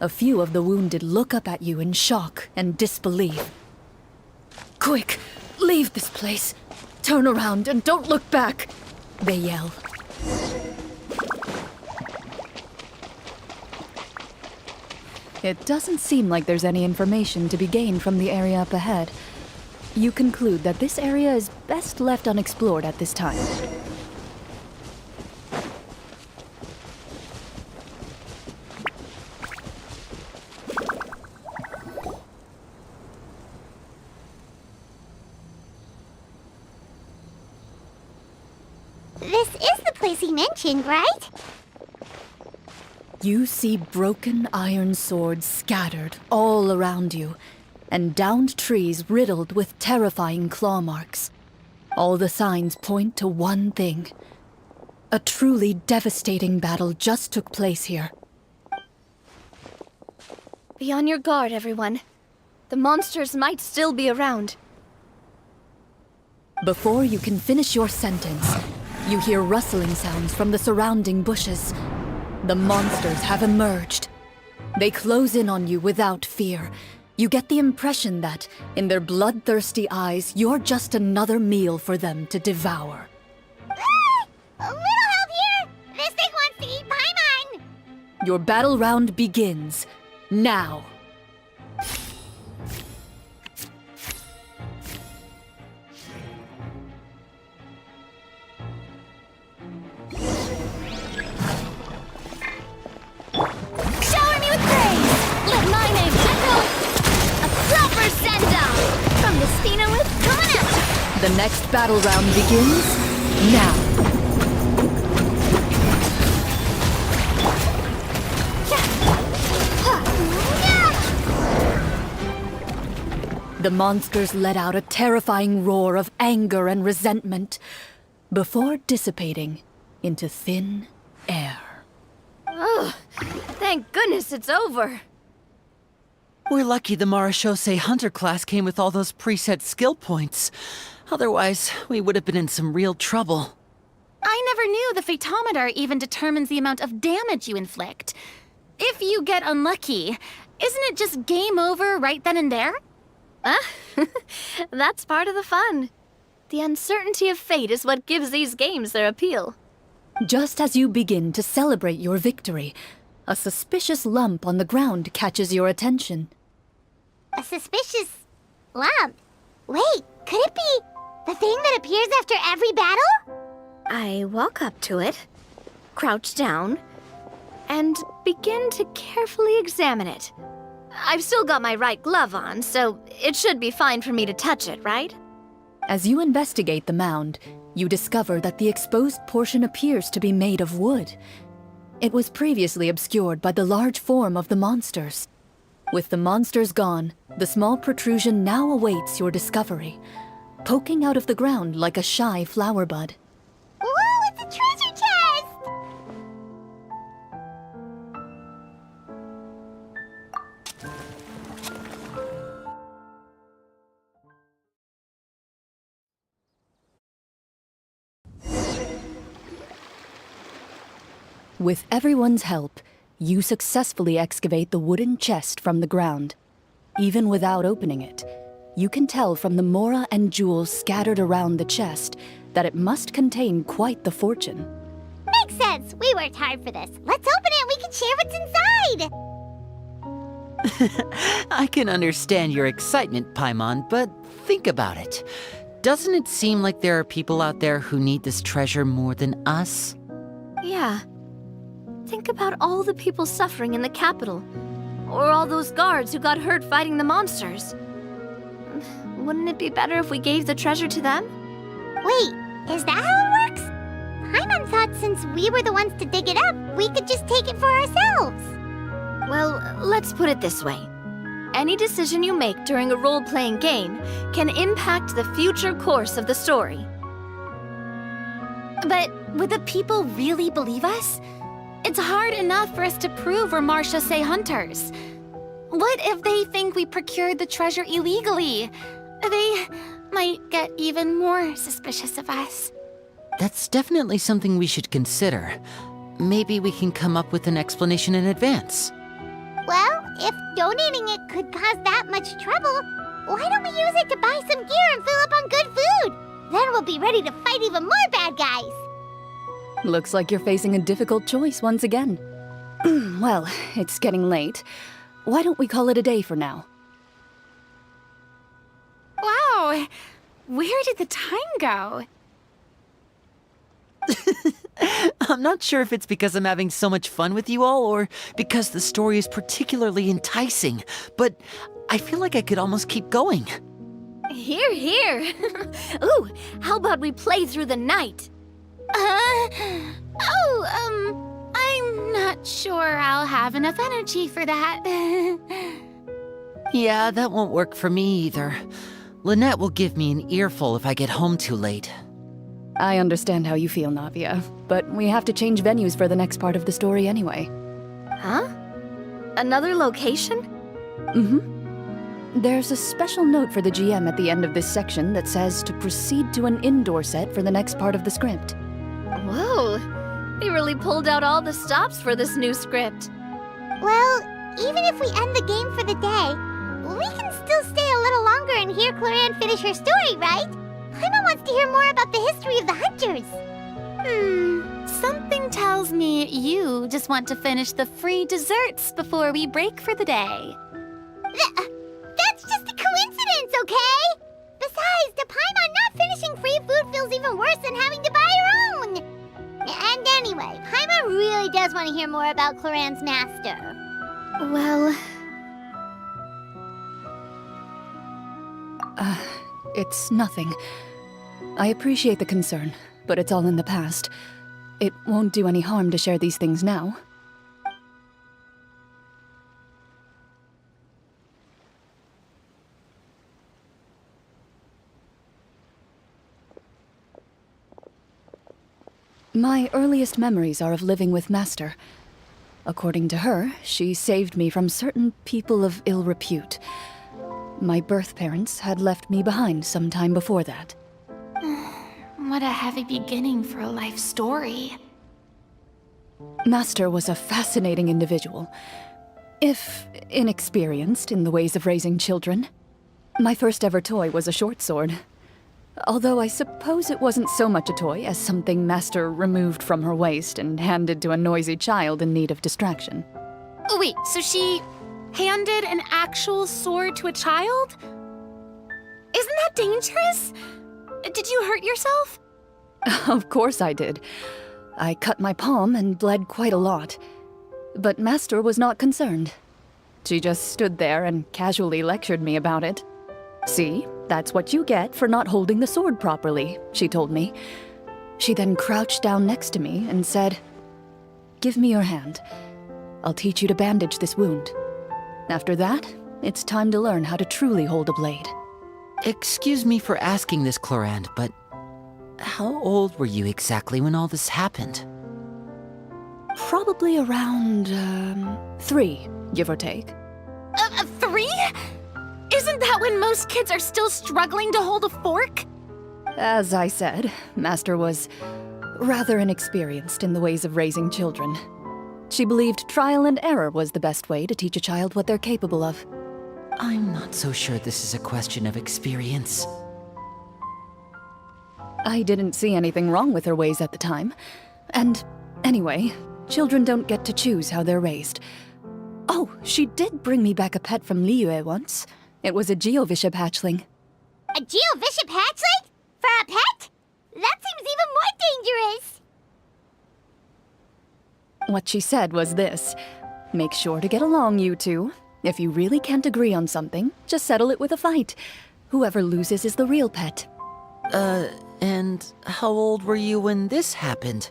A few of the wounded look up at you in shock and disbelief. Quick, leave this place. Turn around and don't look back, they yell. It doesn't seem like there's any information to be gained from the area up ahead. You conclude that this area is best left unexplored at this time. This is the place he mentioned, right? You see broken iron swords scattered all around you, and downed trees riddled with terrifying claw marks. All the signs point to one thing. A truly devastating battle just took place here. Be on your guard, everyone. The monsters might still be around. Before you can finish your sentence, you hear rustling sounds from the surrounding bushes. The monsters have emerged. They close in on you without fear. You get the impression that, in their bloodthirsty eyes, you're just another meal for them to devour. A little help here! This thing wants to eat Paimon! Your battle round begins now. Shower me with praise! Let my name echo! A proper send-off! From the Spinowith coming out! The next battle round begins now. The monsters let out a terrifying roar of anger and resentment before dissipating into thin air. Oh, thank goodness it's over. We're lucky the Marashose Hunter class came with all those preset skill points. Otherwise, we would have been in some real trouble. I never knew the Fatometer even determines the amount of damage you inflict. If you get unlucky, isn't it just game over right then and there? That's part of the fun. The uncertainty of fate is what gives these games their appeal. Just as you begin to celebrate your victory, a suspicious lump on the ground catches your attention. A suspicious lump? Wait, could it be the thing that appears after every battle? I walk up to it, crouch down, and begin to carefully examine it. I've still got my right glove on, so it should be fine for me to touch it, right? As you investigate the mound, you discover that the exposed portion appears to be made of wood. It was previously obscured by the large form of the monsters. With the monsters gone, the small protrusion now awaits your discovery, poking out of the ground like a shy flower bud. Ooh, it's a treasure chest! With everyone's help, you successfully excavate the wooden chest from the ground. Even without opening it, you can tell from the mora and jewels scattered around the chest that it must contain quite the fortune. Makes sense. We worked hard for this. Let's open it and we can share what's inside. I can understand your excitement, Paimon, but think about it. Doesn't it seem like there are people out there who need this treasure more than us? Yeah. Think about all the people suffering in the capital. Or all those guards who got hurt fighting the monsters. Wouldn't it be better if we gave the treasure to them? Wait, is that how it works? Paimon thought since we were the ones to dig it up, we could just take it for ourselves. Well, let's put it this way. Any decision you make during a role-playing game can impact the future course of the story. But would the people really believe us? It's hard enough for us to prove we're Marashose hunters. What if they think we procured the treasure illegally? They might get even more suspicious of us. That's definitely something we should consider. Maybe we can come up with an explanation in advance. Well, if donating it could cause that much trouble, why don't we use it to buy some gear and fill up on good food? Then we'll be ready to fight even more bad guys. Looks like you're facing a difficult choice once again. Well, it's getting late. Why don't we call it a day for now? Wow, where did the time go? I'm not sure if it's because I'm having so much fun with you all or because the story is particularly enticing, but I feel like I could almost keep going. Here, here. Ooh, how about we play through the night? I'm not sure I'll have enough energy for that. Yeah, that won't work for me either. Lynette will give me an earful if I get home too late. I understand how you feel, Navia, but we have to change venues for the next part of the story anyway. Huh? Another location? Mm-hmm. There's a special note for the GM at the end of this section that says to proceed to an indoor set for the next part of the script. Whoa, they really pulled out all the stops for this new script. Well, even if we end the game for the day, we can still stay a little longer and hear Clorinde finish her story, right? Paimon wants to hear more about the history of the hunters. Something tells tells me you just want to finish the free desserts before we break for the day. That's just a coincidence, okay? Besides, to Paimon, not finishing free food feels even worse than having to buy your own. And anyway, Paimon really does want to hear more about Clorinde's master. Well, It's nothing. I appreciate the concern, but it's all in the past. It won't do any harm to share these things now. My earliest memories are of living with Master. According to her, she saved me from certain people of ill repute. My birth parents had left me behind some time before that. What a heavy beginning for a life story. Master was a fascinating individual, if inexperienced in the ways of raising children. My first ever toy was a short sword. Although I suppose it wasn't so much a toy as something Master removed from her waist and handed to a noisy child in need of distraction. Oh, wait, so she handed an actual sword to a child? Isn't that dangerous? Did you hurt yourself? Of course I did. I cut my palm and bled quite a lot. But Master was not concerned. She just stood there and casually lectured me about it. See, that's what you get for not holding the sword properly, she told me. She then crouched down next to me and said, "Give me your hand. I'll teach you to bandage this wound. After that, it's time to learn how to truly hold a blade." Excuse me for asking this, Clorinde, but how old were you exactly when all this happened? Probably around, 3, give or take. 3? Isn't that when most kids are still struggling to hold a fork? As I said, Master was rather inexperienced in the ways of raising children. She believed trial and error was the best way to teach a child what they're capable of. I'm not so sure this is a question of experience. I didn't see anything wrong with her ways at the time. And anyway, children don't get to choose how they're raised. Oh, she did bring me back a pet from Liyue once. It was a Geovishap hatchling. A Geovishap hatchling? For a pet? That seems even more dangerous. What she said was this: make sure to get along, you two. If you really can't agree on something, just settle it with a fight. Whoever loses is the real pet. And how old were you when this happened?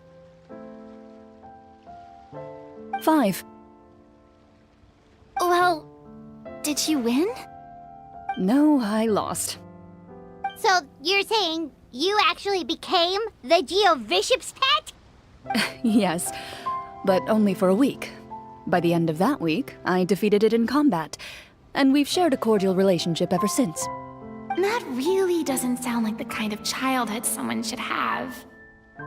5. Well, did you win? No, I lost. So you're saying you actually became the Geovishap's pet? Yes, but only for a week. By the end of that week, I defeated it in combat, and we've shared a cordial relationship ever since. That really doesn't sound like the kind of childhood someone should have.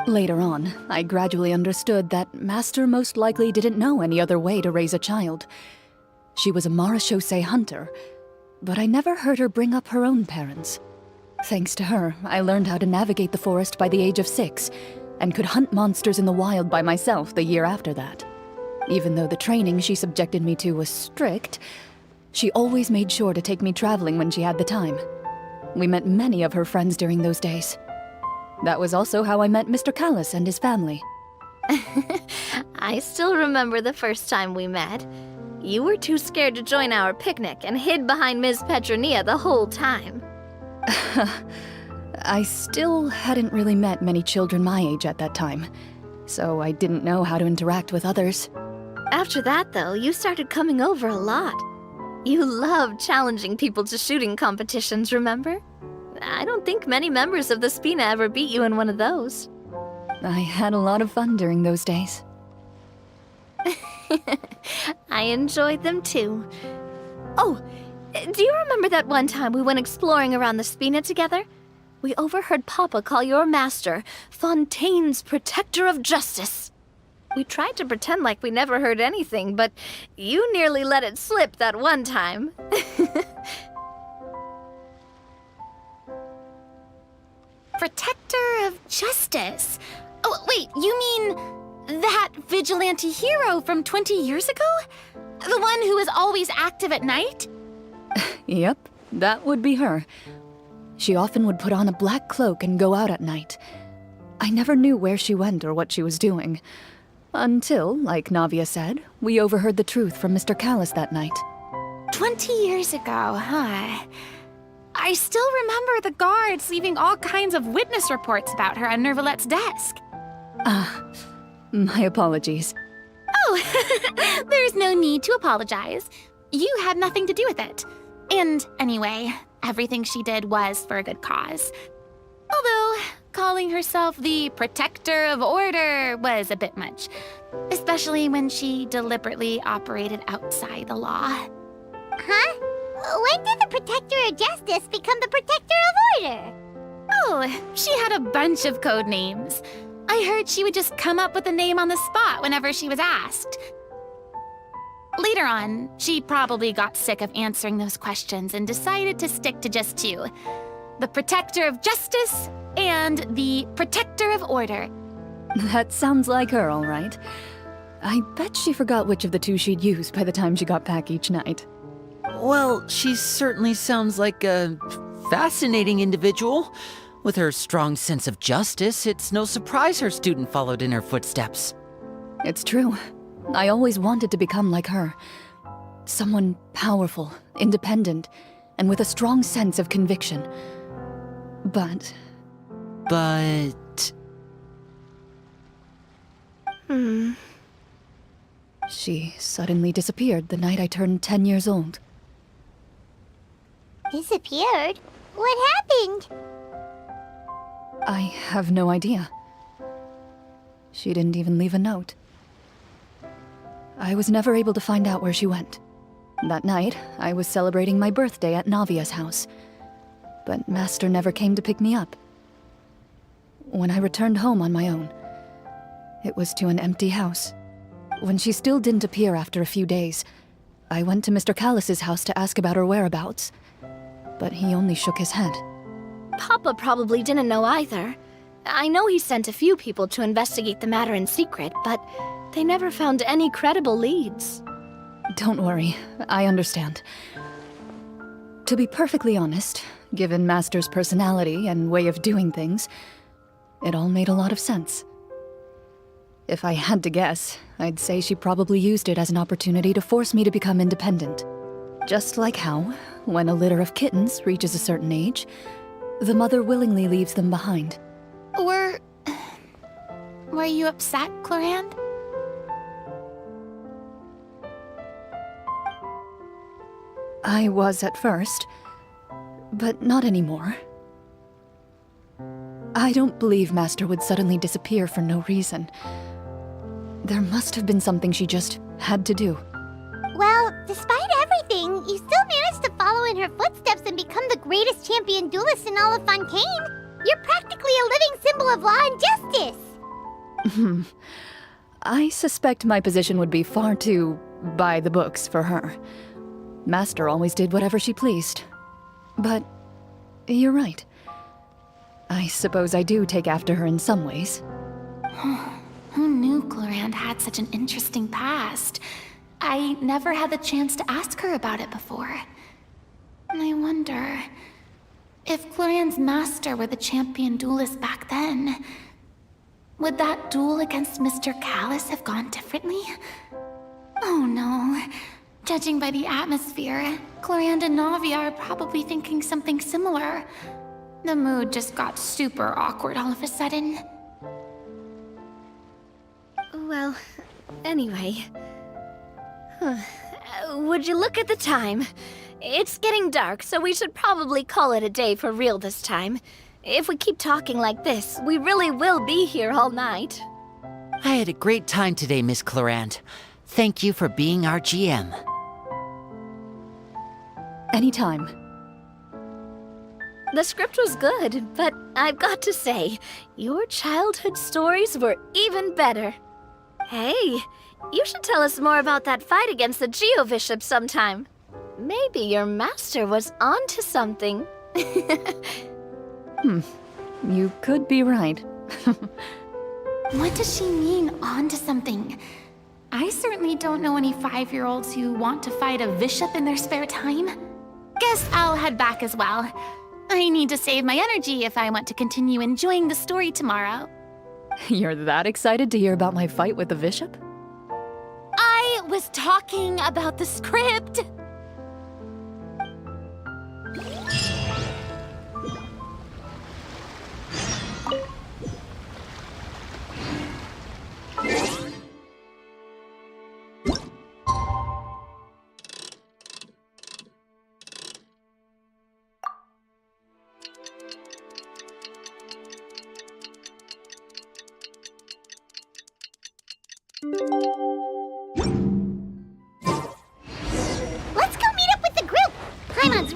Later on, I gradually understood that Master most likely didn't know any other way to raise a child. She was a marechaussee hunter, but I never heard her bring up her own parents. Thanks to her, I learned how to navigate the forest by the age of 6, and could hunt monsters in the wild by myself the year after that. Even though the training she subjected me to was strict, she always made sure to take me traveling when she had the time. We met many of her friends during those days. That was also how I met Mr. Callis and his family. I still remember the first time we met. You were too scared to join our picnic and hid behind Ms. Petronia the whole time. I still hadn't really met many children my age at that time, so I didn't know how to interact with others. After that, though, you started coming over a lot. You loved challenging people to shooting competitions, remember? I don't think many members of the Spina ever beat you in one of those. I had a lot of fun during those days. I enjoyed them too. Oh, do you remember that one time we went exploring around the Spina together? We overheard Papa call your master Fontaine's Protector of Justice. We tried to pretend like we never heard anything, but you nearly let it slip that one time. Protector of Justice? Oh, wait, you mean That vigilante hero from 20 years ago? The one who was always active at night? Yep, that would be her. She often would put on a black cloak and go out at night. I never knew where she went or what she was doing. Until, like Navia said, we overheard the truth from Mr. Callis that night. 20 years ago, huh? I still remember the guards leaving all kinds of witness reports about her on Nervalette's desk. My apologies. Oh, there's no need to apologize. You had nothing to do with it. And anyway, everything she did was for a good cause. Although, calling herself the protector of order was a bit much. Especially when she deliberately operated outside the law. Huh? When did the Protector of Justice become the Protector of Order? Oh, she had a bunch of code names. I heard she would just come up with a name on the spot whenever she was asked. Later on, she probably got sick of answering those questions and decided to stick to just two. The Protector of Justice and the Protector of Order. That sounds like her, all right. I bet she forgot which of the two she'd use by the time she got back each night. Well, she certainly sounds like a fascinating individual. With her strong sense of justice, it's no surprise her student followed in her footsteps. It's true. I always wanted to become like her. Someone powerful, independent, and with a strong sense of conviction. But... She suddenly disappeared the night I turned 10 years old. Disappeared? What happened? I have no idea. She didn't even leave a note. I was never able to find out where she went. That night, I was celebrating my birthday at Navia's house. But Master never came to pick me up. When I returned home on my own, it was to an empty house. When she still didn't appear after a few days, I went to Mr. Callis's house to ask about her whereabouts. But he only shook his head. Papa probably didn't know either. I know he sent a few people to investigate the matter in secret, but they never found any credible leads. Don't worry, I understand. To be perfectly honest, given Master's personality and way of doing things, it all made a lot of sense. If I had to guess, I'd say she probably used it as an opportunity to force me to become independent. Just like how, when a litter of kittens reaches a certain age, the mother willingly leaves them behind. Were you upset, Clorinde? I was at first, but not anymore. I don't believe Master would suddenly disappear for no reason. There must have been something she just had to do. Well, despite everything, you still managed to follow in her footsteps and become the greatest champion duelist in all of Fontaine. You're practically a living symbol of law and justice. I suspect my position would be far too by the books for her. Master always did whatever she pleased. But you're right. I suppose I do take after her in some ways. Who knew Clorinde had such an interesting past? I never had the chance to ask her about it before. And I wonder... if Clorinde's master were the champion duelist back then... would that duel against Mr. Callis have gone differently? Oh no. Judging by the atmosphere, Clorinde and Navia are probably thinking something similar. The mood just got super awkward all of a sudden. Well, anyway... Would you look at the time? It's getting dark, so we should probably call it a day for real this time. If we keep talking like this, we really will be here all night. I had a great time today, Miss Clorinde. Thank you for being our GM. Anytime. The script was good, but I've got to say, your childhood stories were even better. Hey, you should tell us more about that fight against the Geo-Bishop sometime. Maybe your master was onto something. You could be right. What does she mean, onto something? I certainly don't know any 5-year-olds who want to fight a bishop in their spare time. Guess I'll head back as well. I need to save my energy if I want to continue enjoying the story tomorrow. You're that excited to hear about my fight with the bishop? I was talking about the script. Let's go meet up with the group! Paimon's...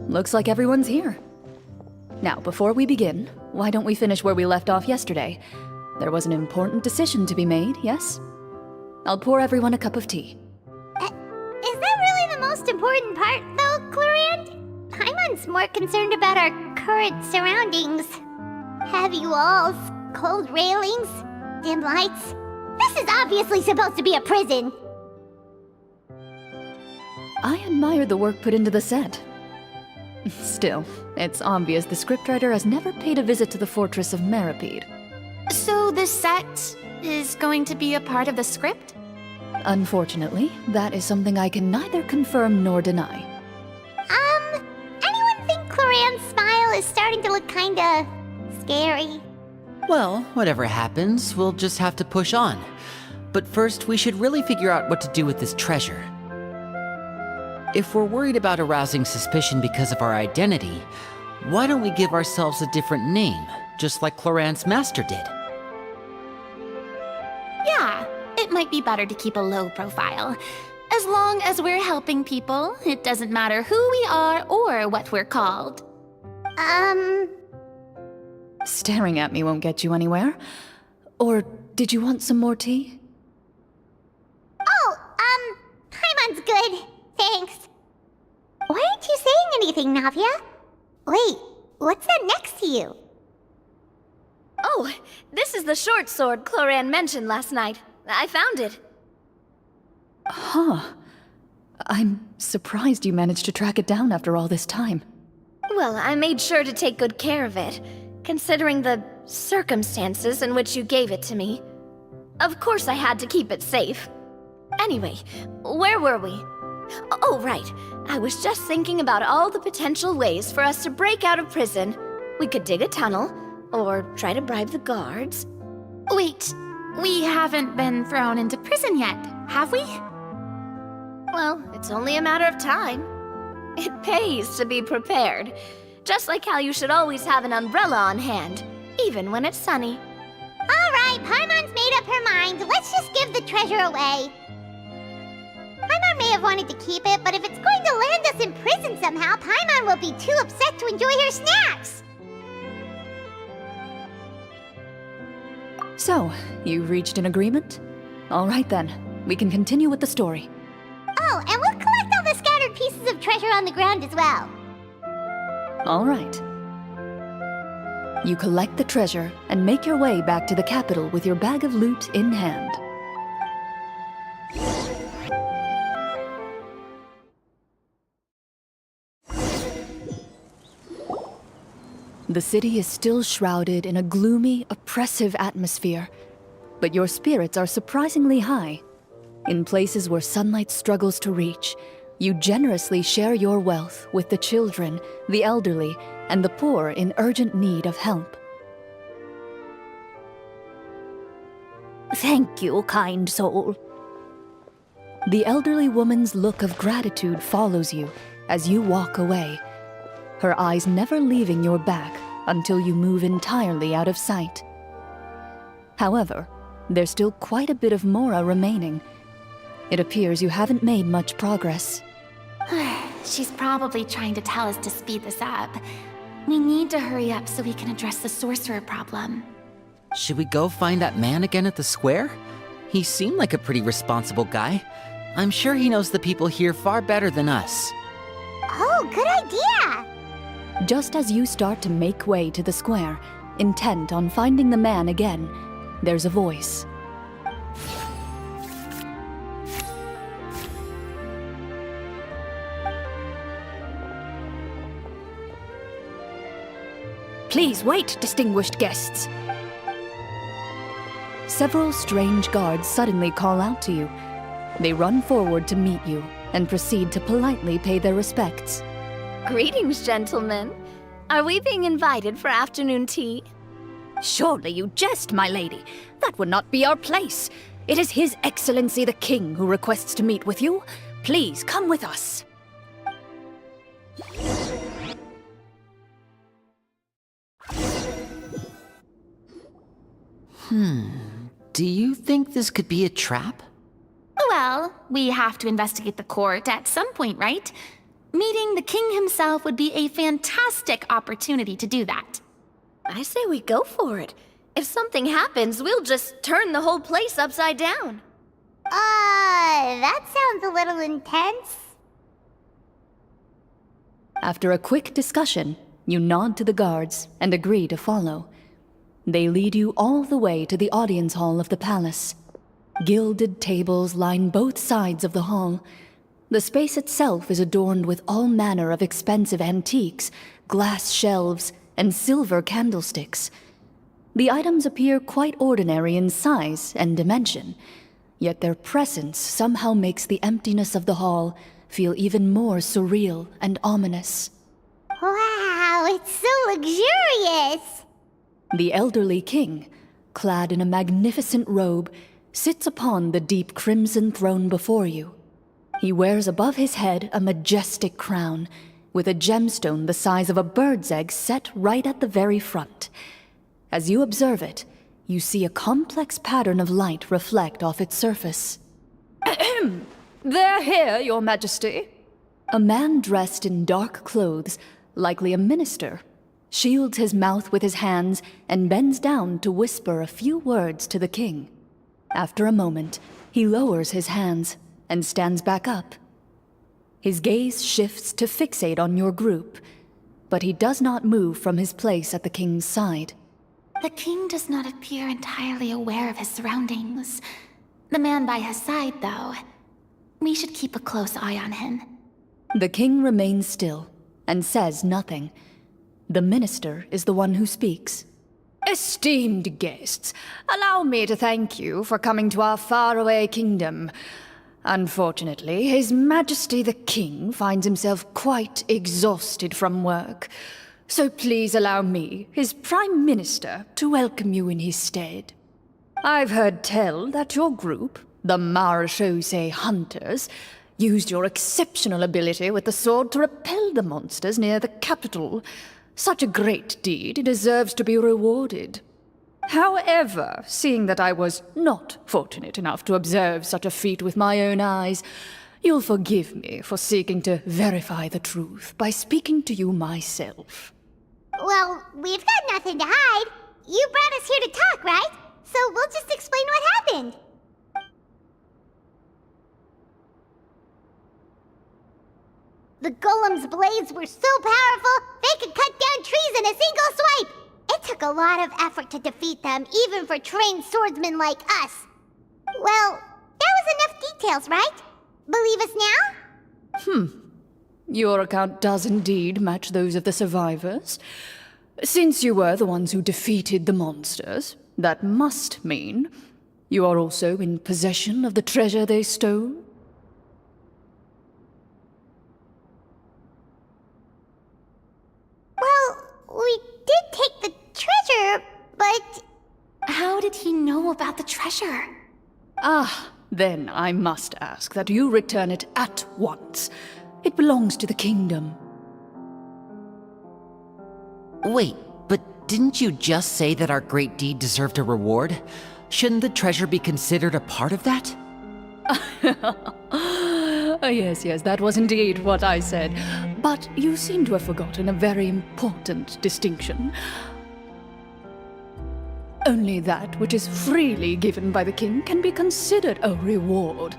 Looks like everyone's here. Now, before we begin, why don't we finish where we left off yesterday? There was an important decision to be made, yes? I'll pour everyone a cup of tea. Is that really the most important part, though, Clorinde? Paimon's more concerned about our current surroundings. Heavy walls, cold railings, dim lights. This is obviously supposed to be a prison. I admire the work put into the set. Still, it's obvious the scriptwriter has never paid a visit to the fortress of Meripede. So the set is going to be a part of the script? Unfortunately, that is something I can neither confirm nor deny. Anyone think Clorinde's smile is starting to look kinda... scary? Well, whatever happens, we'll just have to push on. But first, we should really figure out what to do with this treasure. If we're worried about arousing suspicion because of our identity, why don't we give ourselves a different name, just like Clorinde's master did? Yeah, it might be better to keep a low profile. As long as we're helping people, it doesn't matter who we are or what we're called. Staring at me won't get you anywhere. Or did you want some more tea? Oh, Paimon's good. Thanks. Why aren't you saying anything, Navia? Wait, what's that next to you? Oh, this is the short sword Clorinde mentioned last night. I found it. Huh. I'm surprised you managed to track it down after all this time. Well, I made sure to take good care of it, considering the circumstances in which you gave it to me. Of course I had to keep it safe. Anyway, where were we? Oh, right. I was just thinking about all the potential ways for us to break out of prison. We could dig a tunnel, or try to bribe the guards. Wait, we haven't been thrown into prison yet, have we? Well, it's only a matter of time. It pays to be prepared. Just like how you should always have an umbrella on hand, even when it's sunny. All right, Paimon's made up her mind. Let's just give the treasure away. Paimon may have wanted to keep it, but if it's going to land us in prison somehow, Paimon will be too upset to enjoy her snacks. So, you've reached an agreement? All right then, we can continue with the story. Oh, and we'll collect all the scattered pieces of treasure on the ground as well. All right. You collect the treasure and make your way back to the capital with your bag of loot in hand. The city is still shrouded in a gloomy, oppressive atmosphere, but your spirits are surprisingly high. In places where sunlight struggles to reach, you generously share your wealth with the children, the elderly, and the poor in urgent need of help. Thank you, kind soul. The elderly woman's look of gratitude follows you, as you walk away, her eyes never leaving your back until you move entirely out of sight. However, there's still quite a bit of Mora remaining. It appears you haven't made much progress. She's probably trying to tell us to speed this up. We need to hurry up so we can address the sorcerer problem. Should we go find that man again at the square? He seemed like a pretty responsible guy. I'm sure he knows the people here far better than us. Oh, good idea! Just as you start to make way to the square, intent on finding the man again, there's a voice. Please wait, distinguished guests. Several strange guards suddenly call out to you. They run forward to meet you and proceed to politely pay their respects. Greetings, gentlemen. Are we being invited for afternoon tea? Surely you jest, my lady. That would not be our place. It is His Excellency the King who requests to meet with you. Please come with us. Do you think this could be a trap? Well, we have to investigate the court at some point, right? Meeting the king himself would be a fantastic opportunity to do that. I say we go for it. If something happens, we'll just turn the whole place upside down. That sounds a little intense. After a quick discussion, you nod to the guards and agree to follow. They lead you all the way to the audience hall of the palace. Gilded tables line both sides of the hall. The space itself is adorned with all manner of expensive antiques, glass shelves, and silver candlesticks. The items appear quite ordinary in size and dimension, yet their presence somehow makes the emptiness of the hall feel even more surreal and ominous. Wow, it's so luxurious! The elderly king, clad in a magnificent robe, sits upon the deep crimson throne before you. He wears above his head a majestic crown, with a gemstone the size of a bird's egg set right at the very front. As you observe it, you see a complex pattern of light reflect off its surface. They're here, Your Majesty. A man dressed in dark clothes, likely a minister, shields his mouth with his hands and bends down to whisper a few words to the king. After a moment, he lowers his hands and stands back up. His gaze shifts to fixate on your group, but he does not move from his place at the king's side. The king does not appear entirely aware of his surroundings. The man by his side, though. We should keep a close eye on him. The king remains still and says nothing. The minister is the one who speaks. Esteemed guests, allow me to thank you for coming to our faraway kingdom. Unfortunately, His Majesty the King finds himself quite exhausted from work. So please allow me, his Prime Minister, to welcome you in his stead. I've heard tell that your group, the Marechaussee Hunters, used your exceptional ability with the sword to repel the monsters near the capital. Such a great deed deserves to be rewarded. However, seeing that I was not fortunate enough to observe such a feat with my own eyes, you'll forgive me for seeking to verify the truth by speaking to you myself. Well, we've got nothing to hide. You brought us here to talk, right? So we'll just explain what happened. The golem's blades were so powerful, they could cut down trees in a single swipe! It took a lot of effort to defeat them, even for trained swordsmen like us. Well, that was enough details, right? Believe us now? Your account does indeed match those of the survivors. Since you were the ones who defeated the monsters, that must mean you are also in possession of the treasure they stole? Well, we did take the treasure, but... How did he know about the treasure? Then I must ask that you return it at once. It belongs to the kingdom. Wait, but didn't you just say that our great deed deserved a reward? Shouldn't the treasure be considered a part of that? Yes, that was indeed what I said. But you seem to have forgotten a very important distinction. Only that which is freely given by the king can be considered a reward.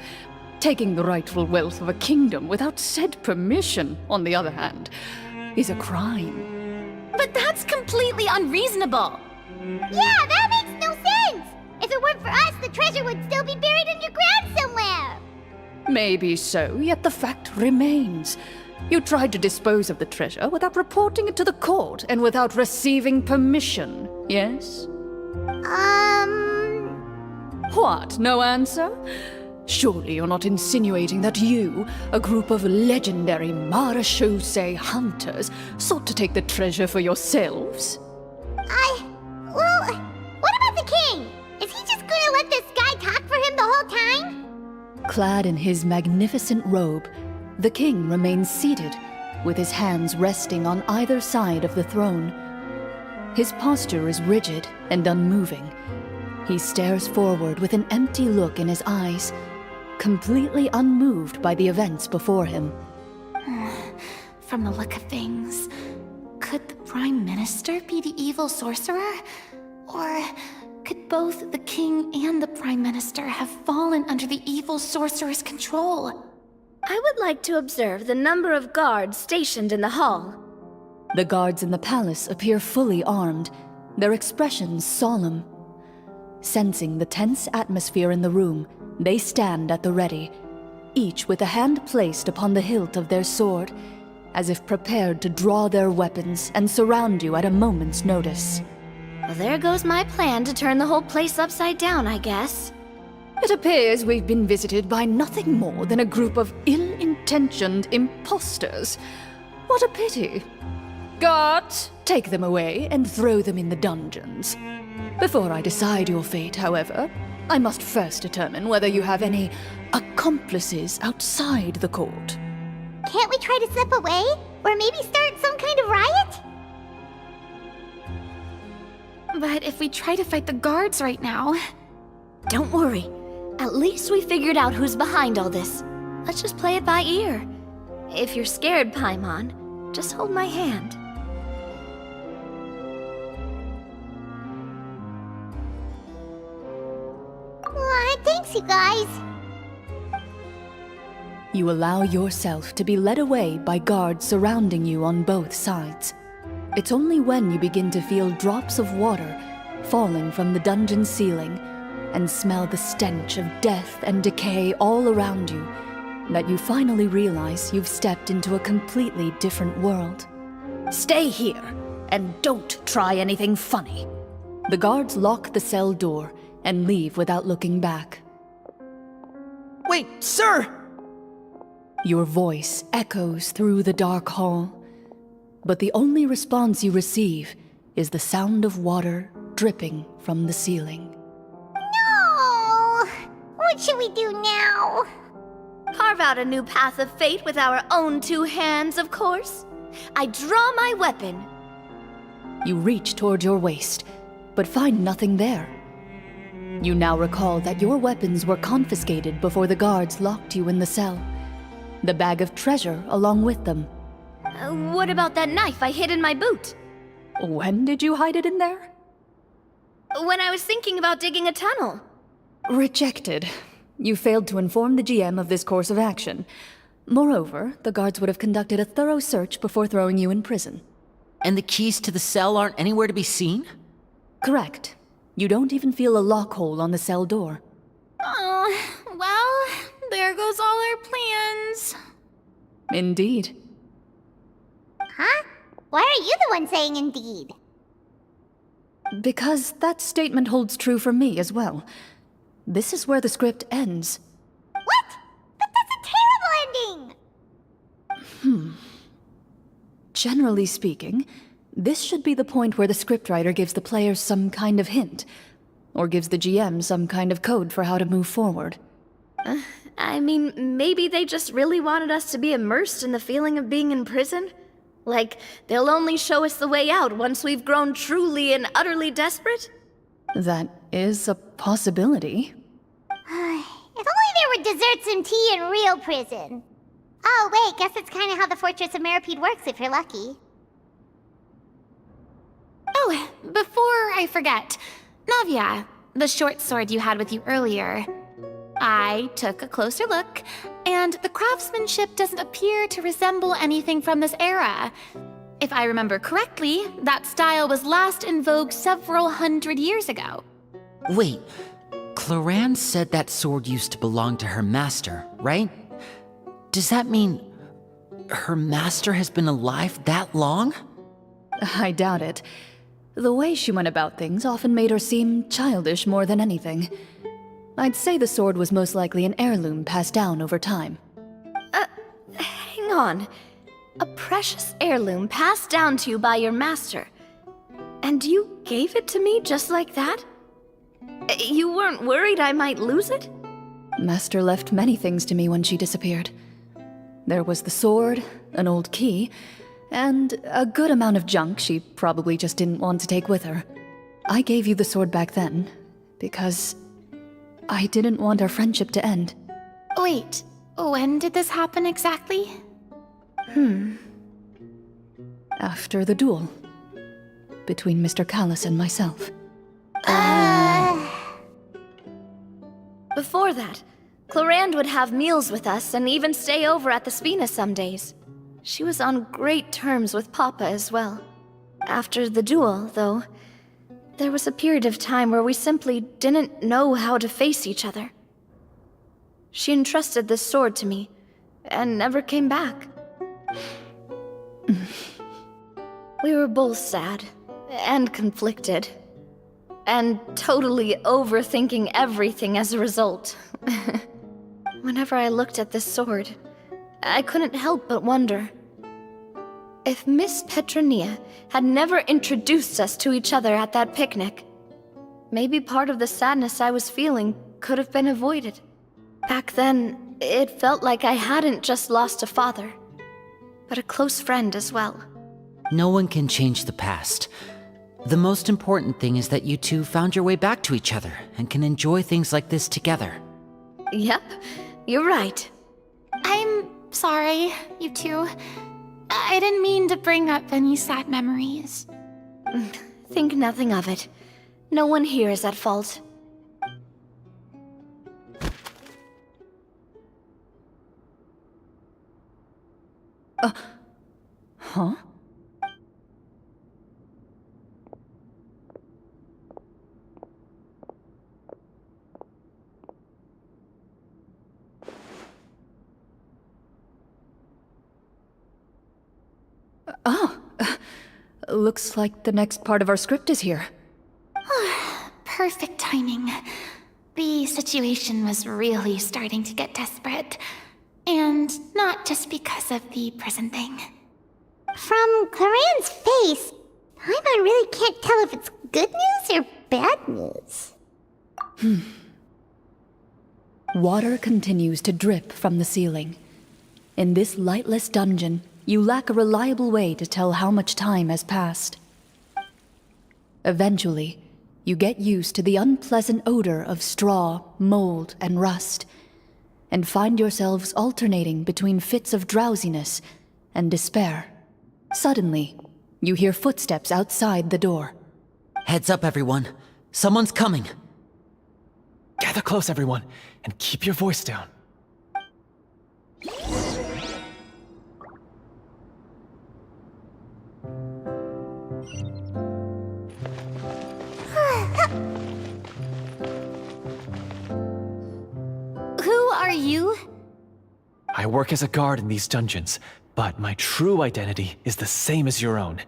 Taking the rightful wealth of a kingdom without said permission, on the other hand, is a crime. But that's completely unreasonable. Yeah, that makes no sense! If it weren't for us, the treasure would still be buried underground somewhere! Maybe so, yet the fact remains. You tried to dispose of the treasure without reporting it to the court and without receiving permission, yes? What, no answer? Surely you're not insinuating that you, a group of legendary marechaussee hunters, sought to take the treasure for yourselves? Well, what about the king? Is he just gonna let this guy talk for him the whole time? Clad in his magnificent robe, the king remains seated, with his hands resting on either side of the throne. His posture is rigid and unmoving. He stares forward with an empty look in his eyes, completely unmoved by the events before him. From the look of things, could the Prime Minister be the evil sorcerer? Or could both the King and the Prime Minister have fallen under the evil sorcerer's control? I would like to observe the number of guards stationed in the hall. The guards in the palace appear fully armed, their expressions solemn. Sensing the tense atmosphere in the room, they stand at the ready, each with a hand placed upon the hilt of their sword, as if prepared to draw their weapons and surround you at a moment's notice. Well, there goes my plan to turn the whole place upside down, I guess. It appears we've been visited by nothing more than a group of ill-intentioned imposters. What a pity. Guards, take them away and throw them in the dungeons. Before I decide your fate, however, I must first determine whether you have any accomplices outside the court. Can't we try to slip away? Or maybe start some kind of riot? But if we try to fight the guards right now... Don't worry. At least we figured out who's behind all this. Let's just play it by ear. If you're scared, Paimon, just hold my hand. Thanks, you guys. You allow yourself to be led away by guards surrounding you on both sides. It's only when you begin to feel drops of water falling from the dungeon ceiling and smell the stench of death and decay all around you that you finally realize you've stepped into a completely different world. Stay here and don't try anything funny. The guards lock the cell door and leave without looking back. Wait, sir! Your voice echoes through the dark hall, but the only response you receive is the sound of water dripping from the ceiling. No! What should we do now? Carve out a new path of fate with our own two hands, of course. I draw my weapon. You reach toward your waist, but find nothing there. You now recall that your weapons were confiscated before the guards locked you in the cell. The bag of treasure along with them. What about that knife I hid in my boot? When did you hide it in there? When I was thinking about digging a tunnel. Rejected. You failed to inform the GM of this course of action. Moreover, the guards would have conducted a thorough search before throwing you in prison. And the keys to the cell aren't anywhere to be seen? Correct. You don't even feel a lock hole on the cell door. Well, there goes all our plans. Indeed. Huh? Why are you the one saying indeed? Because that statement holds true for me as well. This is where the script ends. What? But that's a terrible ending! Generally speaking, this should be the point where the scriptwriter gives the players some kind of hint, or gives the GM some kind of code for how to move forward. I mean, maybe they just really wanted us to be immersed in the feeling of being in prison. Like, they'll only show us the way out once we've grown truly and utterly desperate? That is a possibility. If only there were desserts and tea in real prison. Oh, wait, guess that's kind of how the Fortress of Meripede works if you're lucky. Oh, before I forget, Navia, the short sword you had with you earlier. I took a closer look, and the craftsmanship doesn't appear to resemble anything from this era. If I remember correctly, that style was last in vogue several hundred years ago. Wait, Clorinde said that sword used to belong to her master, right? Does that mean her master has been alive that long? I doubt it. The way she went about things often made her seem childish more than anything. I'd say the sword was most likely an heirloom passed down over time. Hang on. A precious heirloom passed down to you by your master. And you gave it to me just like that? You weren't worried I might lose it? Master left many things to me when she disappeared. There was the sword, an old key, and a good amount of junk she probably just didn't want to take with her. I gave you the sword back then, because I didn't want our friendship to end. Wait, when did this happen exactly? After the duel. Between Mr. Callis and myself. Before that, Clorinde would have meals with us and even stay over at the Spina some days. She was on great terms with Papa as well. After the duel, though, there was a period of time where we simply didn't know how to face each other. She entrusted this sword to me, and never came back. We were both sad, and conflicted, and totally overthinking everything as a result. Whenever I looked at this sword, I couldn't help but wonder if Miss Petronia had never introduced us to each other at that picnic. Maybe part of the sadness I was feeling could have been avoided. Back then, it felt like I hadn't just lost a father, but a close friend as well. No one can change the past. The most important thing is that you two found your way back to each other and can enjoy things like this together. Yep, you're right. I'm sorry, you two. I didn't mean to bring up any sad memories. Think nothing of it. No one here is at fault. Huh? Looks like the next part of our script is here. Perfect timing. The situation was really starting to get desperate. And not just because of the prison thing. From Clorinde's face, Paimon really can't tell if it's good news or bad news. Water continues to drip from the ceiling. In this lightless dungeon, you lack a reliable way to tell how much time has passed. Eventually, you get used to the unpleasant odor of straw, mold, and rust, and find yourselves alternating between fits of drowsiness and despair. Suddenly, you hear footsteps outside the door. Heads up, everyone. Someone's coming. Gather close, everyone, and keep your voice down. Who are you? I work as a guard in these dungeons, but my true identity is the same as your own.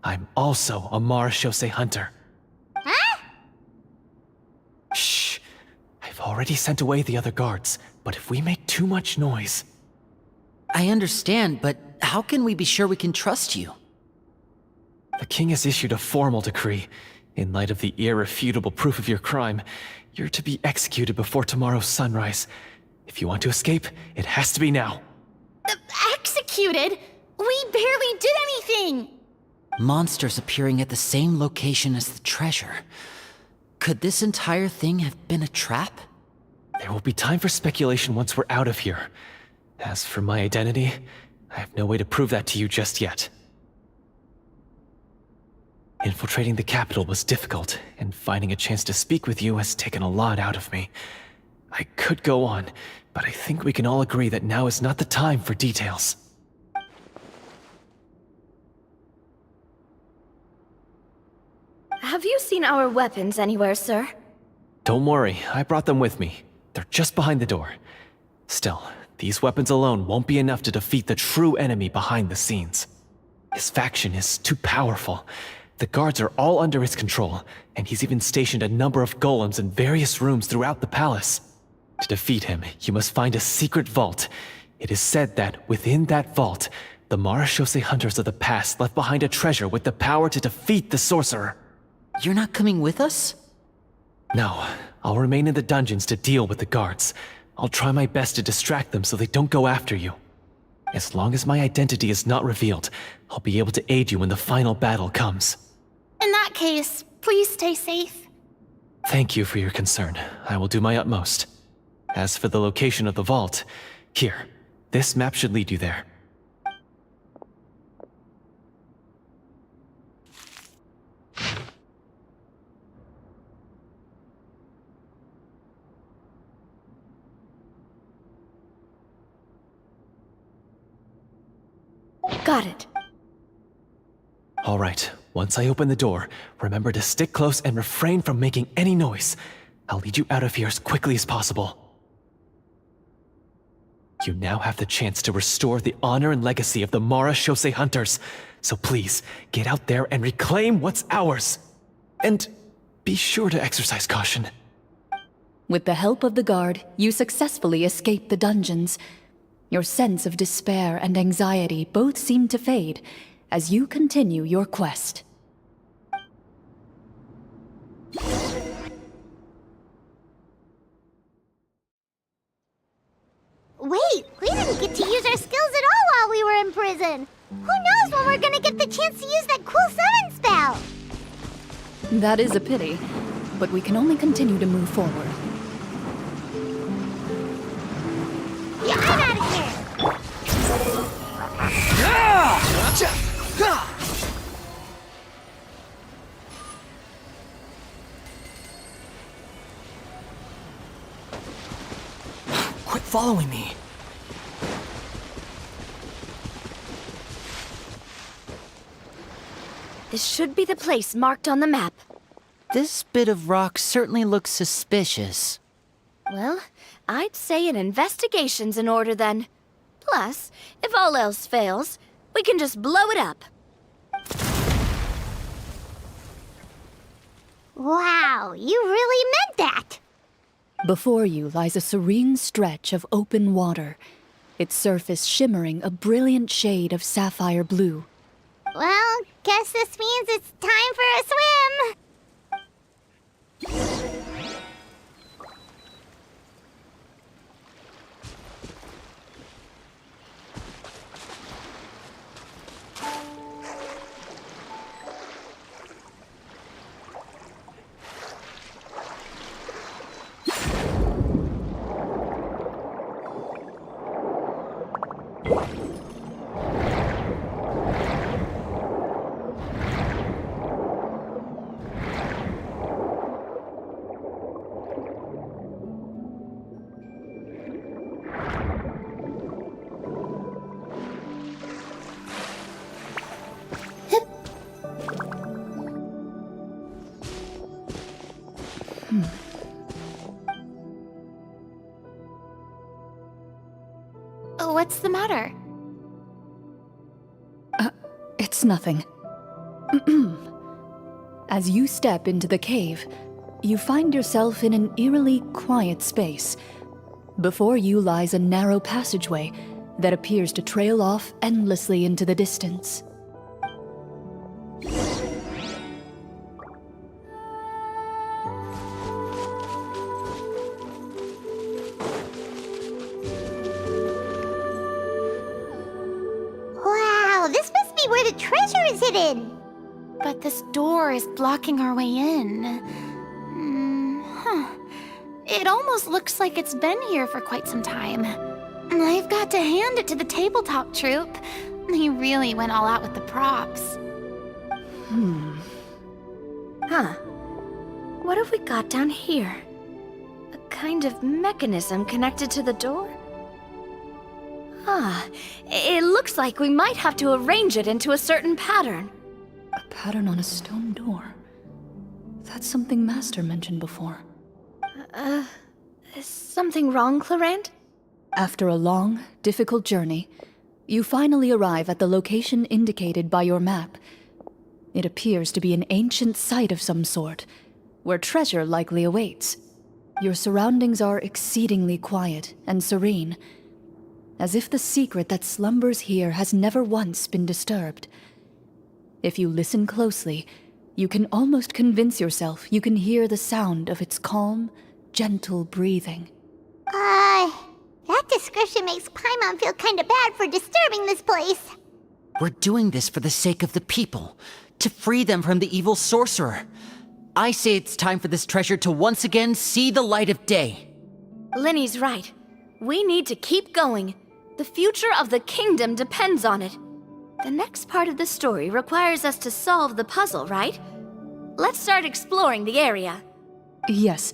I'm also a marechaussee hunter. Huh? Shh! I've already sent away the other guards, but if we make too much noise... I understand, but how can we be sure we can trust you? The king has issued a formal decree. In light of the irrefutable proof of your crime, you're to be executed before tomorrow's sunrise. If you want to escape, it has to be now. Executed? We barely did anything! Monsters appearing at the same location as the treasure. Could this entire thing have been a trap? There will be time for speculation once we're out of here. As for my identity, I have no way to prove that to you just yet. Infiltrating the capital was difficult, and finding a chance to speak with you has taken a lot out of me. I could go on, but I think we can all agree that now is not the time for details. Have you seen our weapons anywhere, sir? Don't worry, I brought them with me. They're just behind the door. Still, these weapons alone won't be enough to defeat the true enemy behind the scenes. His faction is too powerful. The guards are all under his control, and he's even stationed a number of golems in various rooms throughout the palace. To defeat him, you must find a secret vault. It is said that within that vault, the Marechaussee hunters of the past left behind a treasure with the power to defeat the sorcerer. You're not coming with us? No, I'll remain in the dungeons to deal with the guards. I'll try my best to distract them so they don't go after you. As long as my identity is not revealed, I'll be able to aid you when the final battle comes. In that case, please stay safe. Thank you for your concern. I will do my utmost. As for the location of the vault, here, this map should lead you there. Got it. All right, once I open the door, remember to stick close and refrain from making any noise. I'll lead you out of here as quickly as possible. You now have the chance to restore the honor and legacy of the Marechaussee hunters. So please, get out there and reclaim what's ours. And be sure to exercise caution. With the help of the guard, you successfully escape the dungeons. Your sense of despair and anxiety both seem to fade as you continue your quest. Wait, we didn't get to use our skills at all while we were in prison. Who knows when we're gonna get the chance to use that cool summon spell? That is a pity, but we can only continue to move forward. I'm out of here! Quit following me. This should be the place marked on the map. This bit of rock certainly looks suspicious. Well, I'd say an investigation's in order then. Plus, if all else fails, we can just blow it up. Wow, you really meant that! Before you lies a serene stretch of open water, its surface shimmering a brilliant shade of sapphire blue. Well, guess this means it's time for a swim! What's the matter? It's nothing. As you step into the cave, you find yourself in an eerily quiet space. Before you lies a narrow passageway that appears to trail off endlessly into the distance. hidden. But this door is blocking our way in. It almost looks like it's been here for quite some time. I've got to hand it to the tabletop troupe. They really went all out with the props. Huh. What have we got down here? A kind of mechanism connected to the door? Ah, it looks like we might have to arrange it into a certain pattern. A pattern on a stone door. That's something Master mentioned before. Is something wrong, Clorinde? After a long, difficult journey, you finally arrive at the location indicated by your map. It appears to be an ancient site of some sort, where treasure likely awaits. Your surroundings are exceedingly quiet and serene, as if the secret that slumbers here has never once been disturbed. If you listen closely, you can almost convince yourself you can hear the sound of its calm, gentle breathing. That description makes Paimon feel kinda bad for disturbing this place. We're doing this for the sake of the people, to free them from the evil sorcerer. I say it's time for this treasure to once again see the light of day. Linny's right. We need to keep going. The future of the kingdom depends on it. The next part of the story requires us to solve the puzzle, right? Let's start exploring the area. Yes,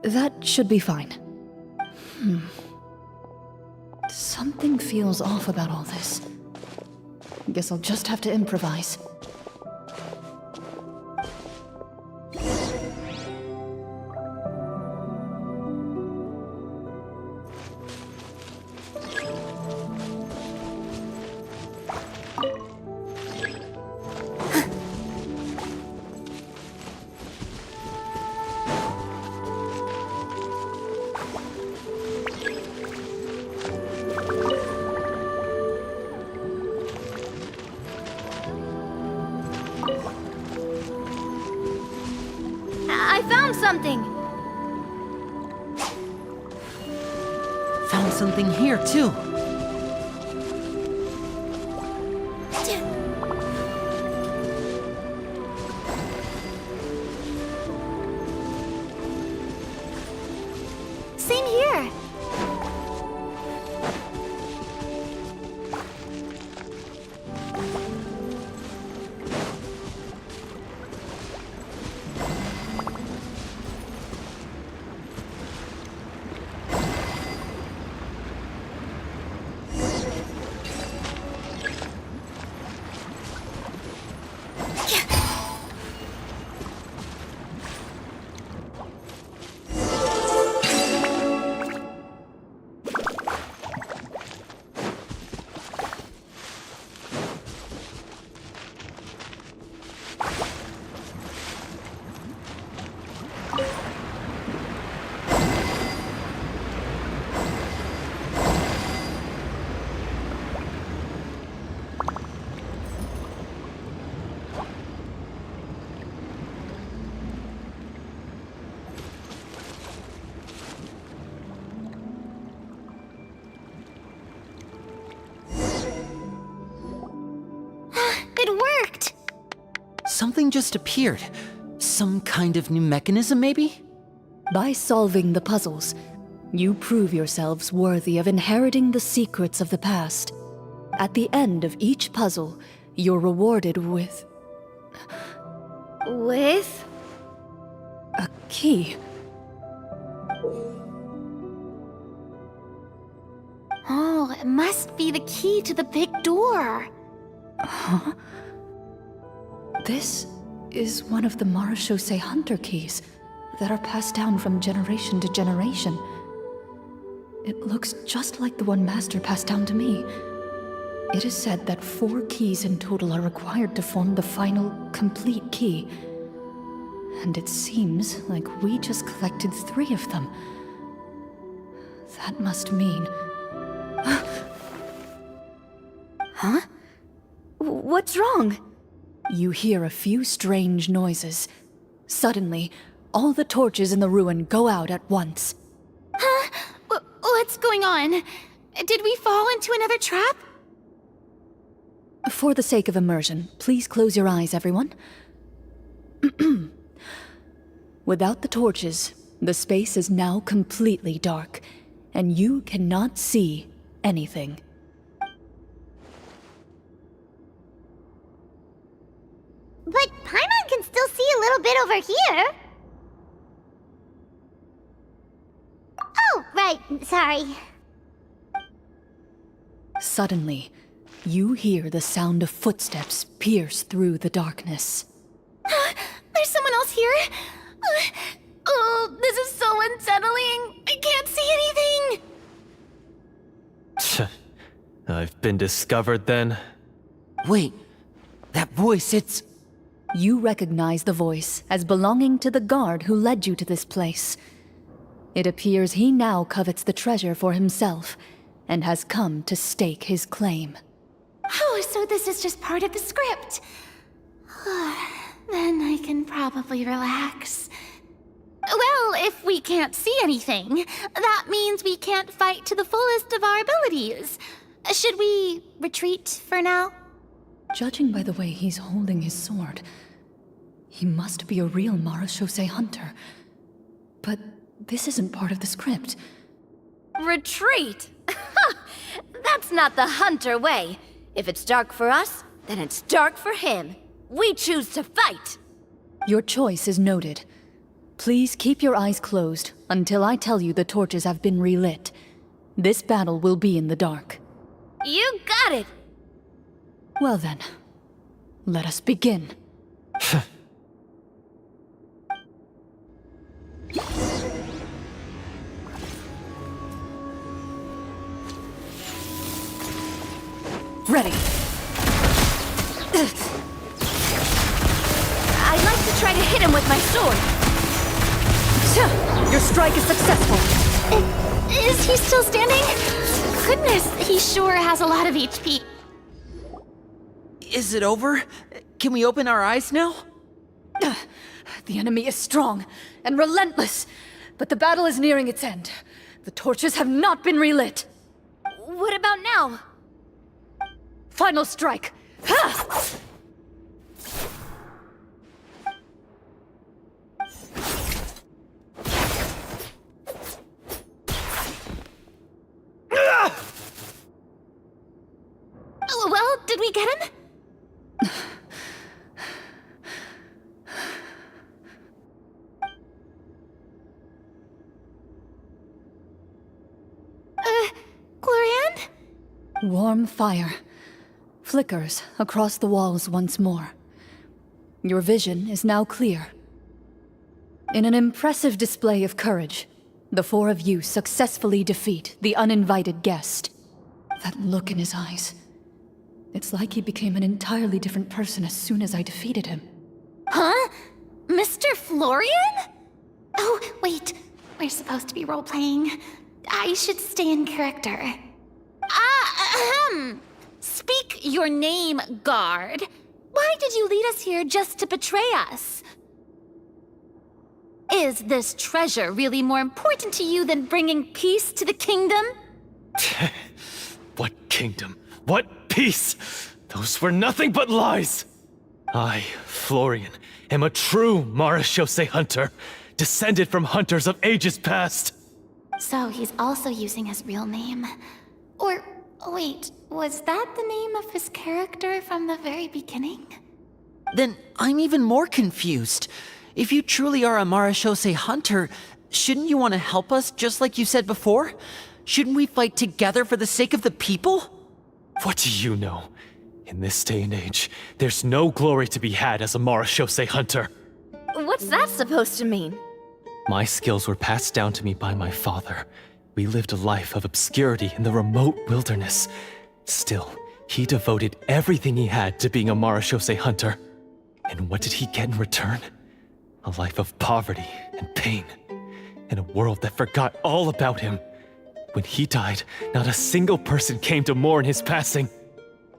that should be fine. Something feels off about all this. Guess I'll just have to improvise. I found something! Found something here, too. Same here. It worked! Something just appeared. Some kind of new mechanism, maybe? By solving the puzzles, you prove yourselves worthy of inheriting the secrets of the past. At the end of each puzzle, you're rewarded with With? a key. Oh, it must be the key to the big door. Huh? This is one of the Marechaussee Hunter keys that are passed down from generation to generation. It looks just like the one Master passed down to me. It is said that 4 keys in total are required to form the final, complete key. And it seems like we just collected 3 of them. That must mean... Huh? What's wrong? You hear a few strange noises. Suddenly, all the torches in the ruin go out at once. Huh? What's going on? Did we fall into another trap? For the sake of immersion, please close your eyes, everyone. Without the torches, the space is now completely dark, and you cannot see anything. But Paimon can still see a little bit over here. Oh, right, sorry. Suddenly, you hear the sound of footsteps pierce through the darkness. There's someone else here? Oh, this is so unsettling. I can't see anything. I've been discovered then. Wait, that voice, it's... You recognize the voice as belonging to the guard who led you to this place. It appears he now covets the treasure for himself, and has come to stake his claim. Oh, so this is just part of the script. Then I can probably relax. Well, if we can't see anything, that means we can't fight to the fullest of our abilities. Should we retreat for now? Judging by the way he's holding his sword, he must be a real Marashose hunter. But this isn't part of the script. Retreat? That's not the hunter way. If it's dark for us, then it's dark for him. We choose to fight. Your choice is noted. Please keep your eyes closed until I tell you the torches have been relit. This battle will be in the dark. You got it. Well then, let us begin. Ready. I'd like to try to hit him with my sword. Your strike is successful. Is he still standing? Goodness, he sure has a lot of HP. Is it over? Can we open our eyes now? The enemy is strong and relentless, but the battle is nearing its end. The torches have not been relit. What about now? Final strike. Ha! Well, did we get him? Clorinde? Warm fire flickers across the walls once more. Your vision is now clear. In an impressive display of courage, the four of you successfully defeat the uninvited guest. That look in his eyes. It's like he became an entirely different person as soon as I defeated him. Huh? Mr. Florian? Oh, wait. We're supposed to be role-playing. I should stay in character. Speak your name, guard. Why did you lead us here just to betray us? Is this treasure really more important to you than bringing peace to the kingdom? What kingdom? What peace? Those were nothing but lies! I, Florian, am a true Marashose hunter, descended from hunters of ages past. So he's also using his real name. Or, wait, was that the name of his character from the very beginning? Then I'm even more confused. If you truly are a Marashose hunter, shouldn't you want to help us just like you said before? Shouldn't we fight together for the sake of the people? What do you know? In this day and age, there's no glory to be had as a Marashose hunter. What's that supposed to mean? My skills were passed down to me by my father. We lived a life of obscurity in the remote wilderness. Still, he devoted everything he had to being a Marashose hunter. And what did he get in return? A life of poverty and pain. In a world that forgot all about him. When he died, not a single person came to mourn his passing.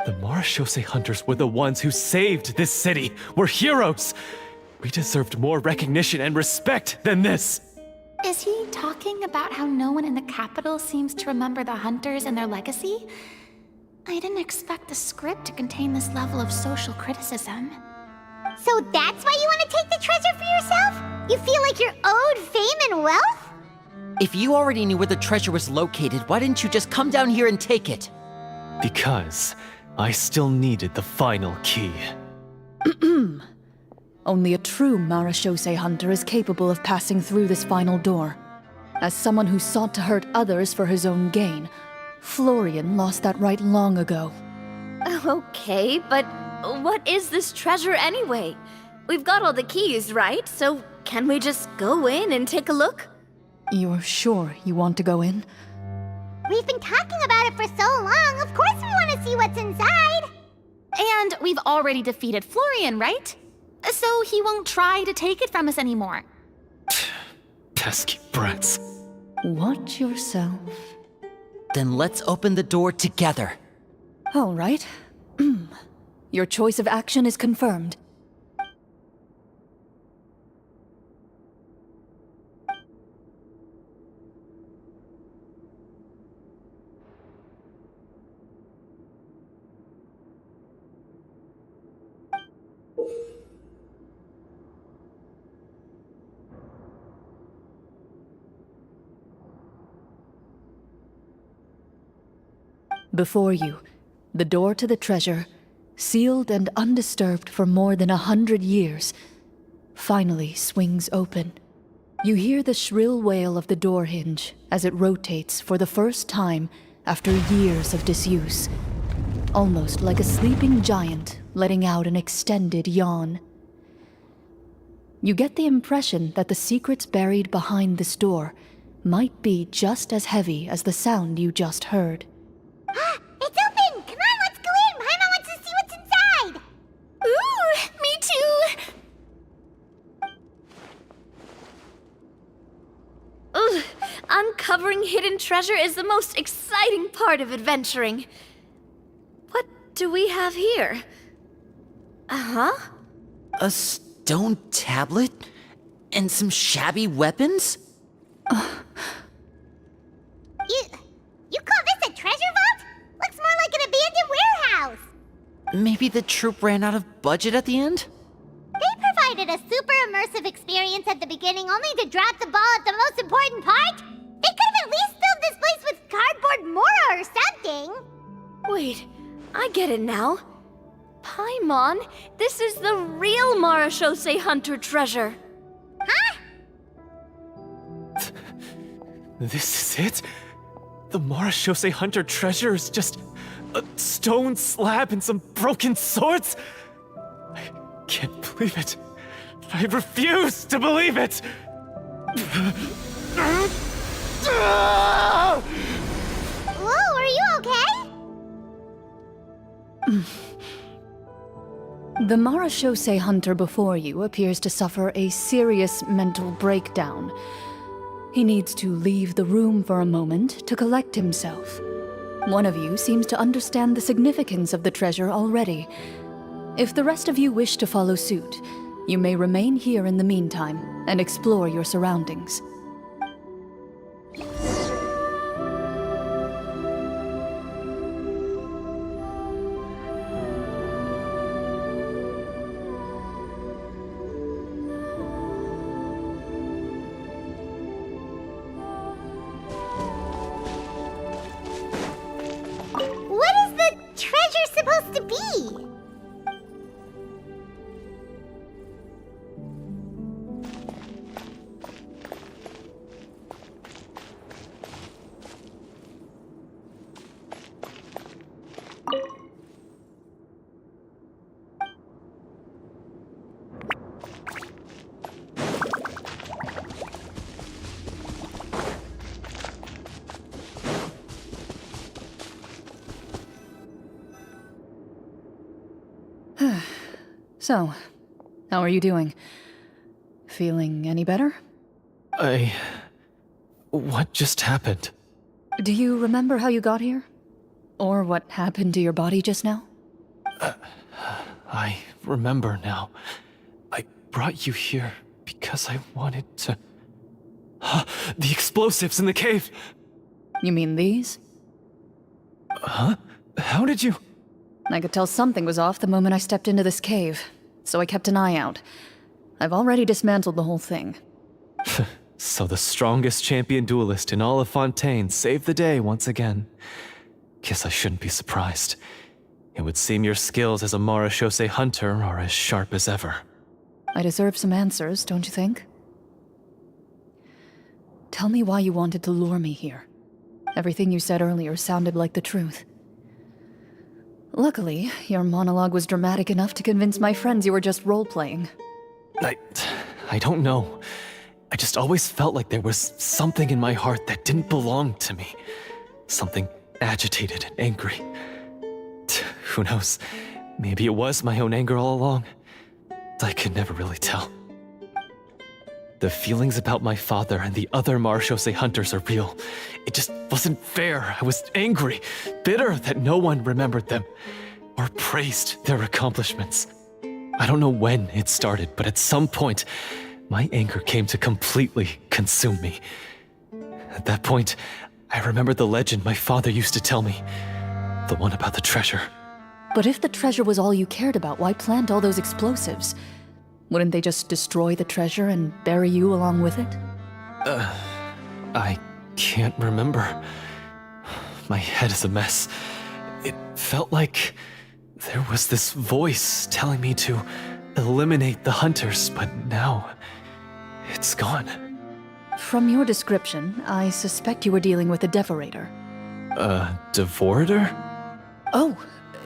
The Marashose hunters were the ones who saved this city. We're heroes. We deserved more recognition and respect than this. Is he talking about how no one in the capital seems to remember the hunters and their legacy? I didn't expect the script to contain this level of social criticism. So that's why you want to take the treasure for yourself? You feel like you're owed fame and wealth? If you already knew where the treasure was located, why didn't you just come down here and take it? Because I still needed the final key. Only a true Marashose hunter is capable of passing through this final door. As someone who sought to hurt others for his own gain, Florian lost that right long ago. Okay, but what is this treasure anyway? We've got all the keys, right? So can we just go in and take a look? You're sure you want to go in? We've been talking about it for so long. Of course we want to see what's inside. And we've already defeated Florian, right? So he won't try to take it from us anymore. Pesky brats. Watch yourself. Then let's open the door together. All right. Your choice of action is confirmed. Before you, the door to the treasure, sealed and undisturbed for more than 100 years, finally swings open. You hear the shrill wail of the door hinge as it rotates for the first time after years of disuse, almost like a sleeping giant letting out an extended yawn. You get the impression that the secrets buried behind this door might be just as heavy as the sound you just heard. It's open! Come on, let's go in! Paimon wants to see what's inside! Ooh, me too! Ugh, uncovering hidden treasure is the most exciting part of adventuring. What do we have here? Uh-huh. A stone tablet? And some shabby weapons? You call this a treasure vault? Looks more like an abandoned warehouse. Maybe the troop ran out of budget at the end? They provided a super immersive experience at the beginning only to drop the ball at the most important part. They could have at least filled this place with cardboard Mora or something. Wait, I get it now. Paimon, this is the real Marashose hunter treasure. Huh? This is it? The Marashose Hunter treasure is just a stone slab and some broken swords? I can't believe it. I refuse to believe it! Whoa, are you okay? The Marashose hunter before you appears to suffer a serious mental breakdown. He needs to leave the room for a moment to collect himself. One of you seems to understand the significance of the treasure already. If the rest of you wish to follow suit, you may remain here in the meantime and explore your surroundings. What is the treasure supposed to be? So, how are you doing? Feeling any better? What just happened? Do you remember how you got here? Or what happened to your body just now? I remember now. I brought you here because I wanted to... The explosives in the cave! You mean these? Huh? How did you... I could tell something was off the moment I stepped into this cave, so I kept an eye out. I've already dismantled the whole thing. So the strongest champion duelist in all of Fontaine saved the day once again. Guess I shouldn't be surprised. It would seem your skills as a Marashose hunter are as sharp as ever. I deserve some answers, don't you think? Tell me why you wanted to lure me here. Everything you said earlier sounded like the truth. Luckily, your monologue was dramatic enough to convince my friends you were just role-playing. I don't know. I just always felt like there was something in my heart that didn't belong to me. Something agitated and angry. Who knows? Maybe it was my own anger all along. I could never really tell. The feelings about my father and the other Marashose hunters are real. It just wasn't fair. I was angry, bitter that no one remembered them or praised their accomplishments. I don't know when it started, but at some point, my anger came to completely consume me. At that point, I remembered the legend my father used to tell me. The one about the treasure. But if the treasure was all you cared about, why plant all those explosives? Wouldn't they just destroy the treasure and bury you along with it? I can't remember. My head is a mess. It felt like there was this voice telling me to eliminate the hunters, but now it's gone. From your description, I suspect you were dealing with a Devorator. Devorator? Oh,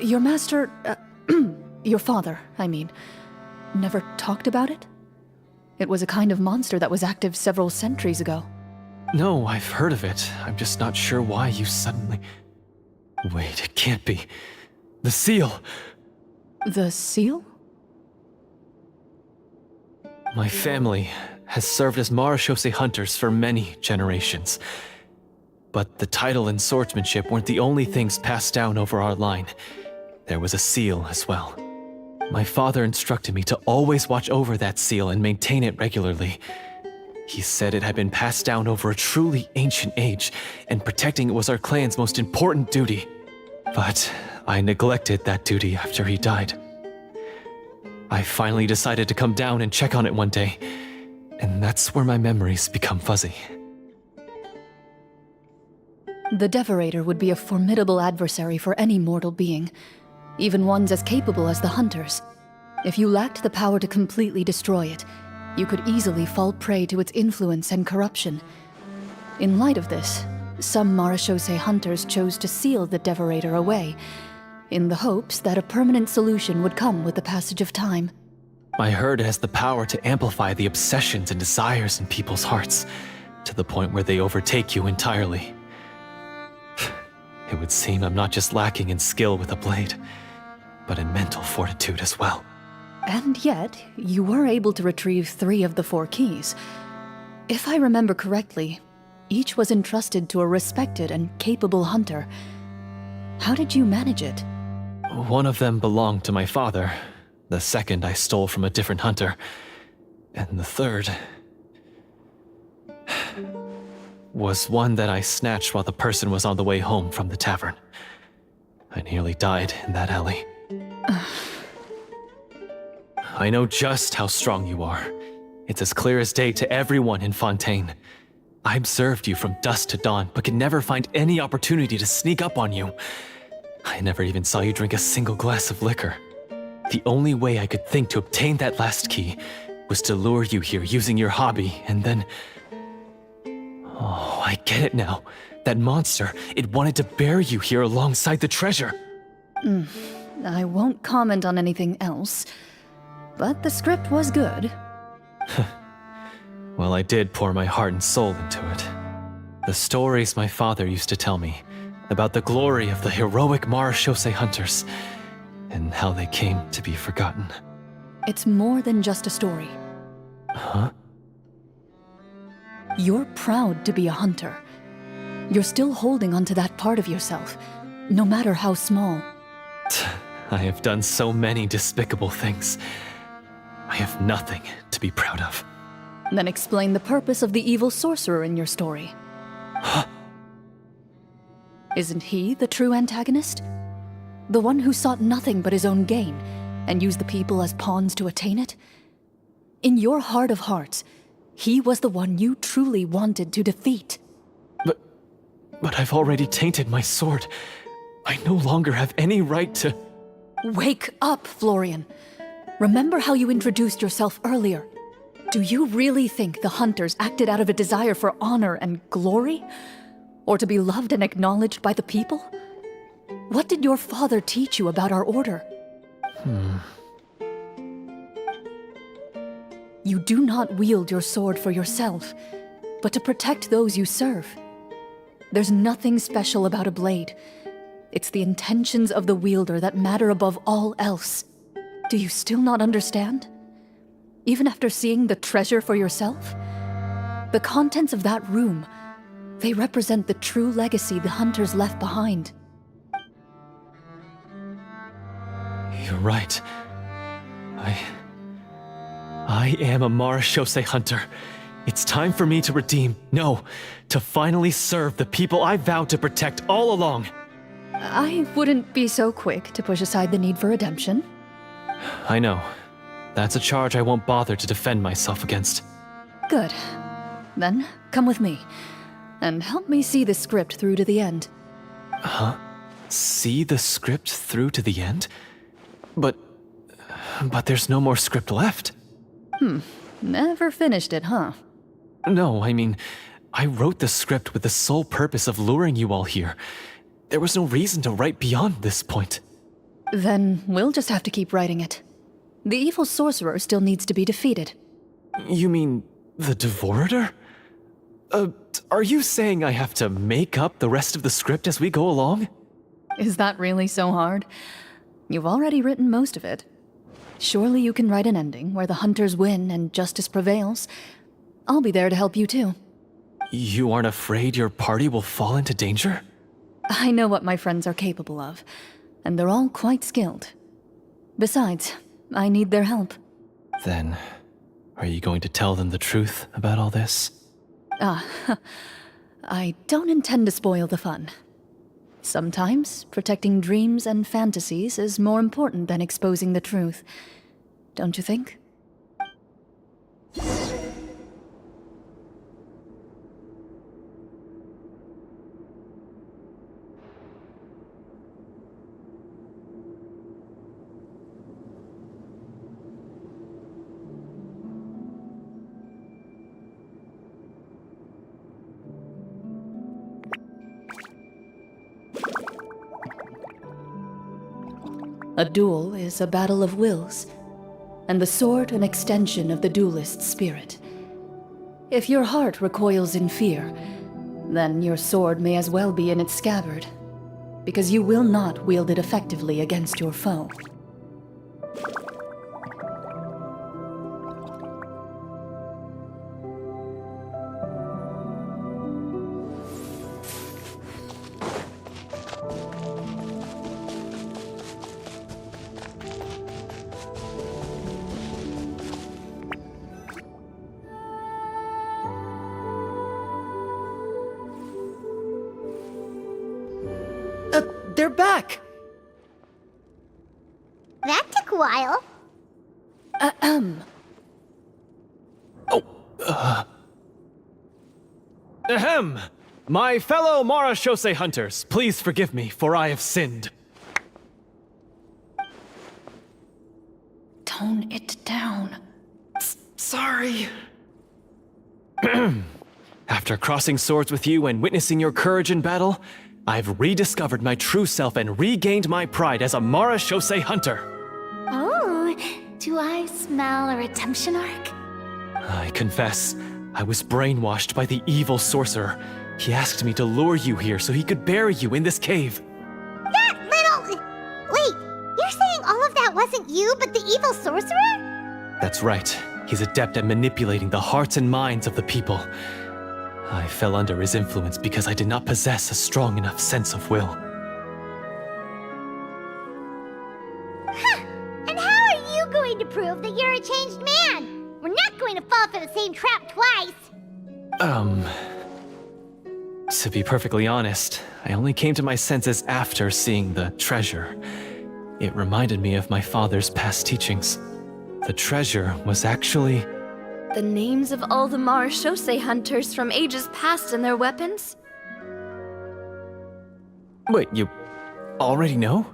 your master... your father, I mean. Never talked about it? It was a kind of monster that was active several centuries ago. No, I've heard of it. I'm just not sure why you suddenly... Wait, it can't be. The seal! The seal? My family has served as Marashose hunters for many generations. But the title and swordsmanship weren't the only things passed down over our line. There was a seal as well. My father instructed me to always watch over that seal and maintain it regularly. He said it had been passed down over a truly ancient age, and protecting it was our clan's most important duty. But I neglected that duty after he died. I finally decided to come down and check on it one day, and that's where my memories become fuzzy. The Devorator would be a formidable adversary for any mortal being, even ones as capable as the Hunters. If you lacked the power to completely destroy it, you could easily fall prey to its influence and corruption. In light of this, some Marashose hunters chose to seal the Devorator away, in the hopes that a permanent solution would come with the passage of time. I heard it has the power to amplify the obsessions and desires in people's hearts, to the point where they overtake you entirely. It would seem I'm not just lacking in skill with a blade, but in mental fortitude as well. And yet, you were able to retrieve 3 of the 4 keys. If I remember correctly, each was entrusted to a respected and capable hunter. How did you manage it? One of them belonged to my father. The second I stole from a different hunter. And the third... was one that I snatched while the person was on the way home from the tavern. I nearly died in that alley. I know just how strong you are. It's as clear as day to everyone in Fontaine. I observed you from dusk to dawn, but could never find any opportunity to sneak up on you. I never even saw you drink a single glass of liquor. The only way I could think to obtain that last key was to lure you here using your hobby, and then... Oh, I get it now. That monster, it wanted to bury you here alongside the treasure. I won't comment on anything else, but the script was good. Well, I did pour my heart and soul into it. The stories my father used to tell me about the glory of the heroic Marashose hunters and how they came to be forgotten. It's more than just a story. Huh? You're proud to be a hunter. You're still holding onto that part of yourself, no matter how small. I have done so many despicable things. I have nothing to be proud of. Then explain the purpose of the evil sorcerer in your story. Huh? Isn't he the true antagonist? The one who sought nothing but his own gain, and used the people as pawns to attain it? In your heart of hearts, he was the one you truly wanted to defeat. But I've already tainted my sword. I no longer have any right to... Wake up, Florian. Remember how you introduced yourself earlier. Do you really think the hunters acted out of a desire for honor and glory? Or to be loved and acknowledged by the people? What did your father teach you about our order? You do not wield your sword for yourself, but to protect those you serve. There's nothing special about a blade. It's the intentions of the wielder that matter above all else. Do you still not understand? Even after seeing the treasure for yourself? The contents of that room, they represent the true legacy the hunters left behind. You're right. I am a Marashose hunter. It's time for me to redeem, no, to finally serve the people I vowed to protect all along. I wouldn't be so quick to push aside the need for redemption. I know. That's a charge I won't bother to defend myself against. Good. Then, come with me, and help me see the script through to the end. Huh? See the script through to the end? But there's no more script left. Never finished it, huh? No, I mean, I wrote the script with the sole purpose of luring you all here. There was no reason to write beyond this point. Then we'll just have to keep writing it. The evil sorcerer still needs to be defeated. You mean the Devorator? Are you saying I have to make up the rest of the script as we go along? Is that really so hard? You've already written most of it. Surely you can write an ending where the hunters win and justice prevails. I'll be there to help you too. You aren't afraid your party will fall into danger? I know what my friends are capable of, and they're all quite skilled. Besides, I need their help. Then, are you going to tell them the truth about all this? I don't intend to spoil the fun. Sometimes, protecting dreams and fantasies is more important than exposing the truth. Don't you think? A duel is a battle of wills, and the sword an extension of the duelist's spirit. If your heart recoils in fear, then your sword may as well be in its scabbard, because you will not wield it effectively against your foe. They're back! That took a while. Ahem! My fellow Marashose hunters, please forgive me, for I have sinned. Tone it down. Sorry. After crossing swords with you and witnessing your courage in battle, I've rediscovered my true self and regained my pride as a Marashose hunter. Oh, do I smell a redemption arc? I confess, I was brainwashed by the evil sorcerer. He asked me to lure you here so he could bury you in this cave. That little... Wait, you're saying all of that wasn't you, but the evil sorcerer? That's right. He's adept at manipulating the hearts and minds of the people. I fell under his influence because I did not possess a strong enough sense of will. Huh! And how are you going to prove that you're a changed man? We're not going to fall for the same trap twice. To be perfectly honest, I only came to my senses after seeing the treasure. It reminded me of my father's past teachings. The treasure was actually... The names of all the Marashose hunters from ages past and their weapons? Wait, you already know?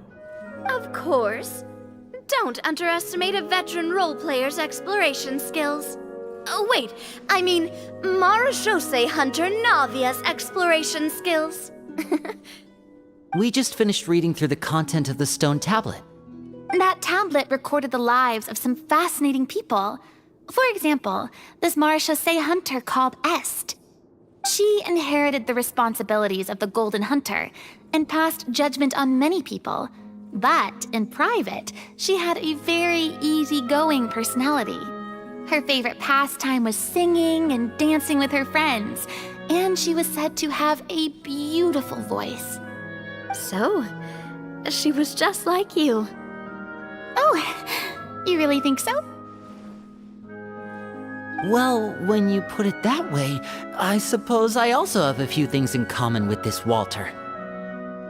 Of course. Don't underestimate a veteran role player's exploration skills. Oh, wait, I mean Marashose hunter Navia's exploration skills. We just finished reading through the content of the stone tablet. That tablet recorded the lives of some fascinating people. For example, this Marashose hunter called Est. She inherited the responsibilities of the Golden Hunter and passed judgment on many people. But in private, she had a very easygoing personality. Her favorite pastime was singing and dancing with her friends, and she was said to have a beautiful voice. So, she was just like you. Oh, you really think so? Well, when you put it that way, I suppose I also have a few things in common with this Walter.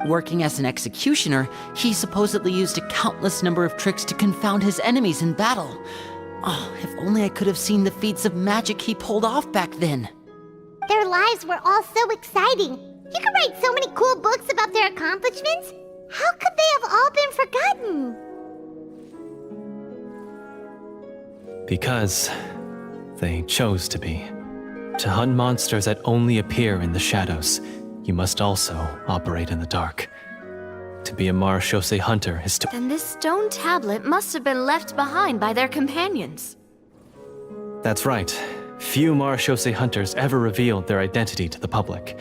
Working as an executioner, he supposedly used a countless number of tricks to confound his enemies in battle. Oh, if only I could have seen the feats of magic he pulled off back then. Their lives were all so exciting. You could write so many cool books about their accomplishments. How could they have all been forgotten? Because they chose to be. To hunt monsters that only appear in the shadows, you must also operate in the dark. To be a Marashose hunter is to... Then this stone tablet must have been left behind by their companions. That's right. Few Marashose hunters ever revealed their identity to the public.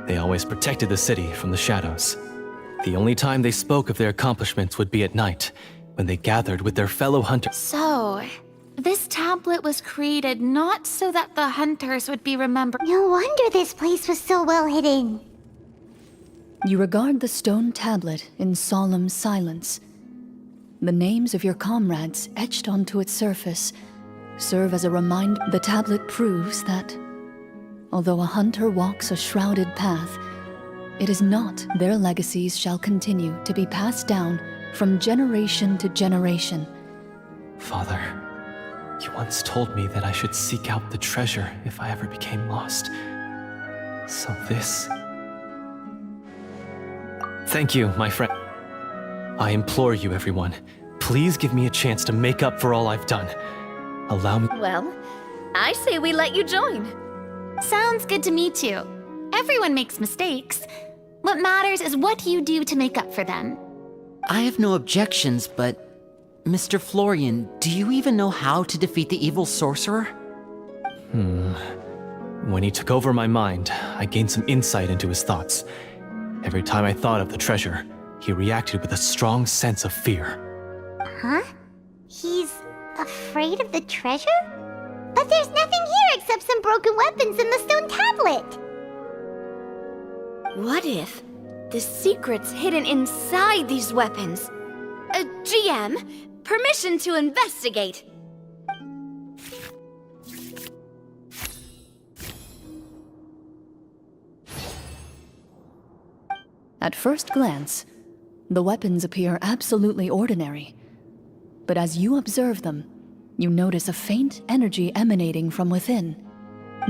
They always protected the city from the shadows. The only time they spoke of their accomplishments would be at night, when they gathered with their fellow hunters. So, this tablet was created not so that the hunters would be remembered. No wonder this place was so well hidden. You regard the stone tablet in solemn silence. The names of your comrades etched onto its surface serve as a reminder. The tablet proves that, although a hunter walks a shrouded path, it is not. Their legacies shall continue to be passed down from generation to generation. Father, you once told me that I should seek out the treasure if I ever became lost. So this... Thank you, my friend. I implore you, everyone, please give me a chance to make up for all I've done. Allow me... Well, I say we let you join. Sounds good to me too. Everyone makes mistakes. What matters is what you do to make up for them. I have no objections, but... Mr. Florian, do you even know how to defeat the evil sorcerer? When he took over my mind, I gained some insight into his thoughts. Every time I thought of the treasure, he reacted with a strong sense of fear. Huh? He's afraid of the treasure? But there's nothing here except some broken weapons and the stone tablet. What if the secret's hidden inside these weapons? GM, permission to investigate. At first glance, the weapons appear absolutely ordinary. But as you observe them, you notice a faint energy emanating from within.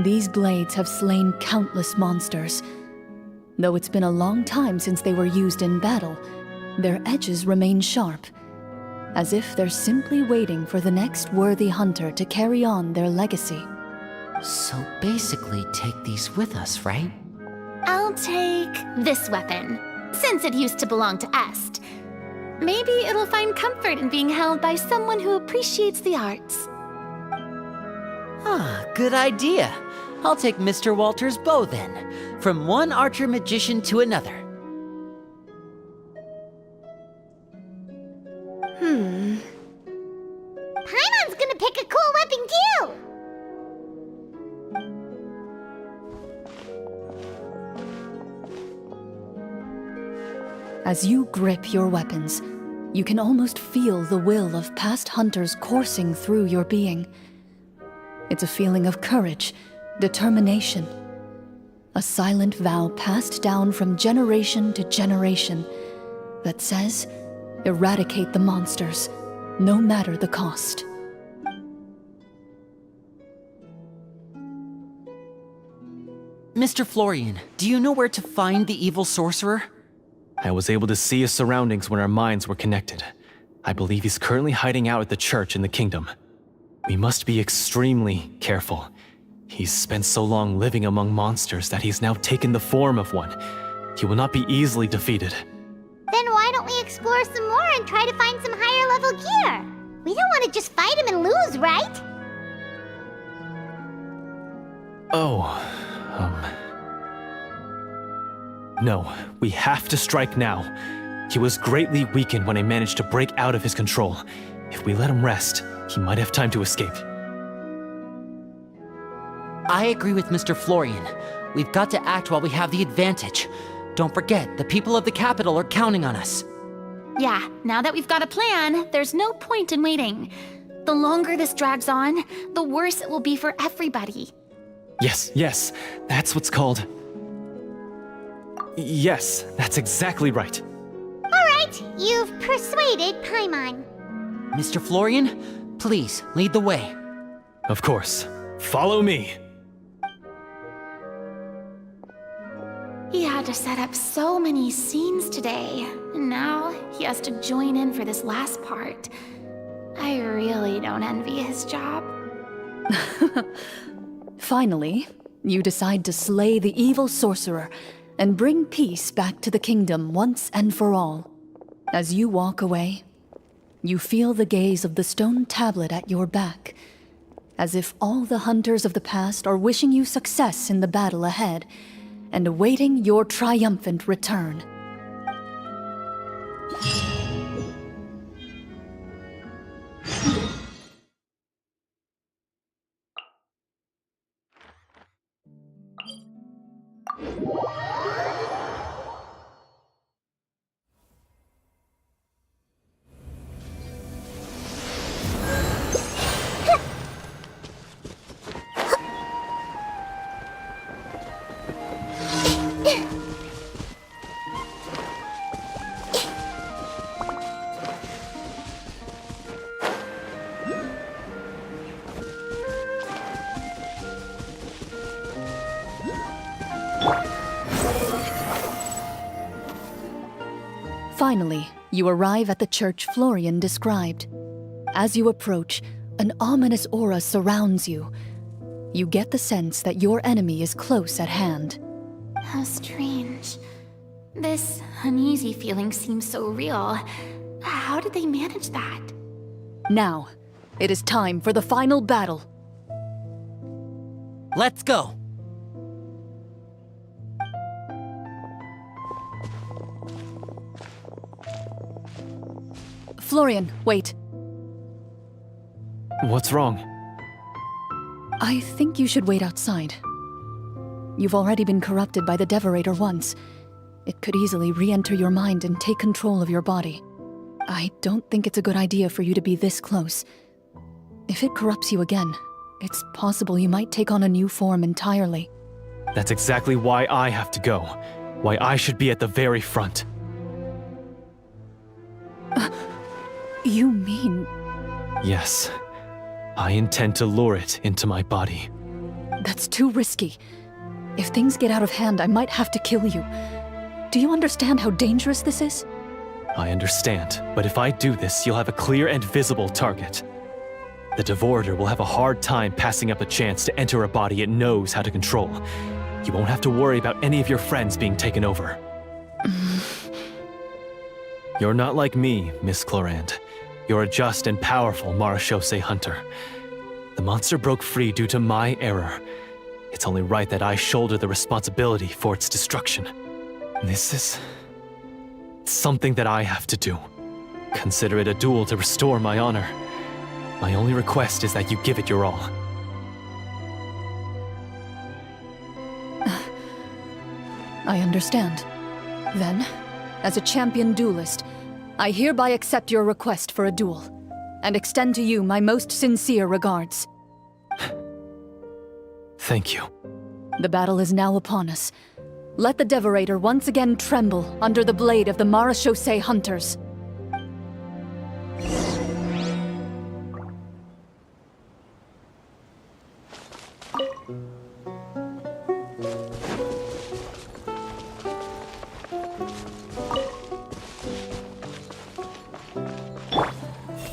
These blades have slain countless monsters. Though it's been a long time since they were used in battle, their edges remain sharp, as if they're simply waiting for the next worthy hunter to carry on their legacy. So basically take these with us, right? I'll take this weapon, since it used to belong to Est. Maybe it'll find comfort in being held by someone who appreciates the arts. Ah, good idea. I'll take Mr. Walter's bow then, from one archer magician to another. Paimon's gonna pick a cool weapon too! As you grip your weapons, you can almost feel the will of past hunters coursing through your being. It's a feeling of courage, determination, A silent vow passed down from generation to generation that says, eradicate the monsters, no matter the cost. Mr. Florian, do you know where to find the evil sorcerer? I was able to see his surroundings when our minds were connected. I believe he's currently hiding out at the church in the kingdom. We must be extremely careful. He's spent so long living among monsters that he's now taken the form of one. He will not be easily defeated. Then why don't we explore some more and try to find some higher level gear? We don't want to just fight him and lose, right? No, we have to strike now. He was greatly weakened when I managed to break out of his control. If we let him rest, he might have time to escape. I agree with Mr. Florian. We've got to act while we have the advantage. Don't forget, the people of the capital are counting on us. Yeah, now that we've got a plan, there's no point in waiting. The longer this drags on, the worse it will be for everybody. Yes, that's what's called... Yes, that's exactly right. All right, you've persuaded Paimon. Mr. Florian, please lead the way. Of course. Follow me. He had to set up so many scenes today, and now he has to join in for this last part. I really don't envy his job. Finally, you decide to slay the evil sorcerer and bring peace back to the kingdom once and for all. As you walk away, you feel the gaze of the stone tablet at your back, as if all the hunters of the past are wishing you success in the battle ahead and awaiting your triumphant return. Finally, you arrive at the church Florian described. As you approach, an ominous aura surrounds you. You get the sense that your enemy is close at hand. How strange. This uneasy feeling seems so real. How did they manage that? Now, it is time for the final battle. Let's go! Florian, wait. What's wrong? I think you should wait outside. You've already been corrupted by the Devorator once. It could easily re-enter your mind and take control of your body. I don't think it's a good idea for you to be this close. If it corrupts you again, it's possible you might take on a new form entirely. That's exactly why I have to go. Why I should be at the very front. You mean... Yes. I intend to lure it into my body. That's too risky. If things get out of hand, I might have to kill you. Do you understand how dangerous this is? I understand, but if I do this, you'll have a clear and visible target. The Devorator will have a hard time passing up a chance to enter a body it knows how to control. You won't have to worry about any of your friends being taken over. You're not like me, Miss Clorinde. You're a just and powerful marechaussee hunter. The monster broke free due to my error. It's only right that I shoulder the responsibility for its destruction. This is... something that I have to do. Consider it a duel to restore my honor. My only request is that you give it your all. I understand. Then, as a champion duelist, I hereby accept your request for a duel, and extend to you my most sincere regards. Thank you. The battle is now upon us. Let the Devorator once again tremble under the blade of the Marechaussee hunters.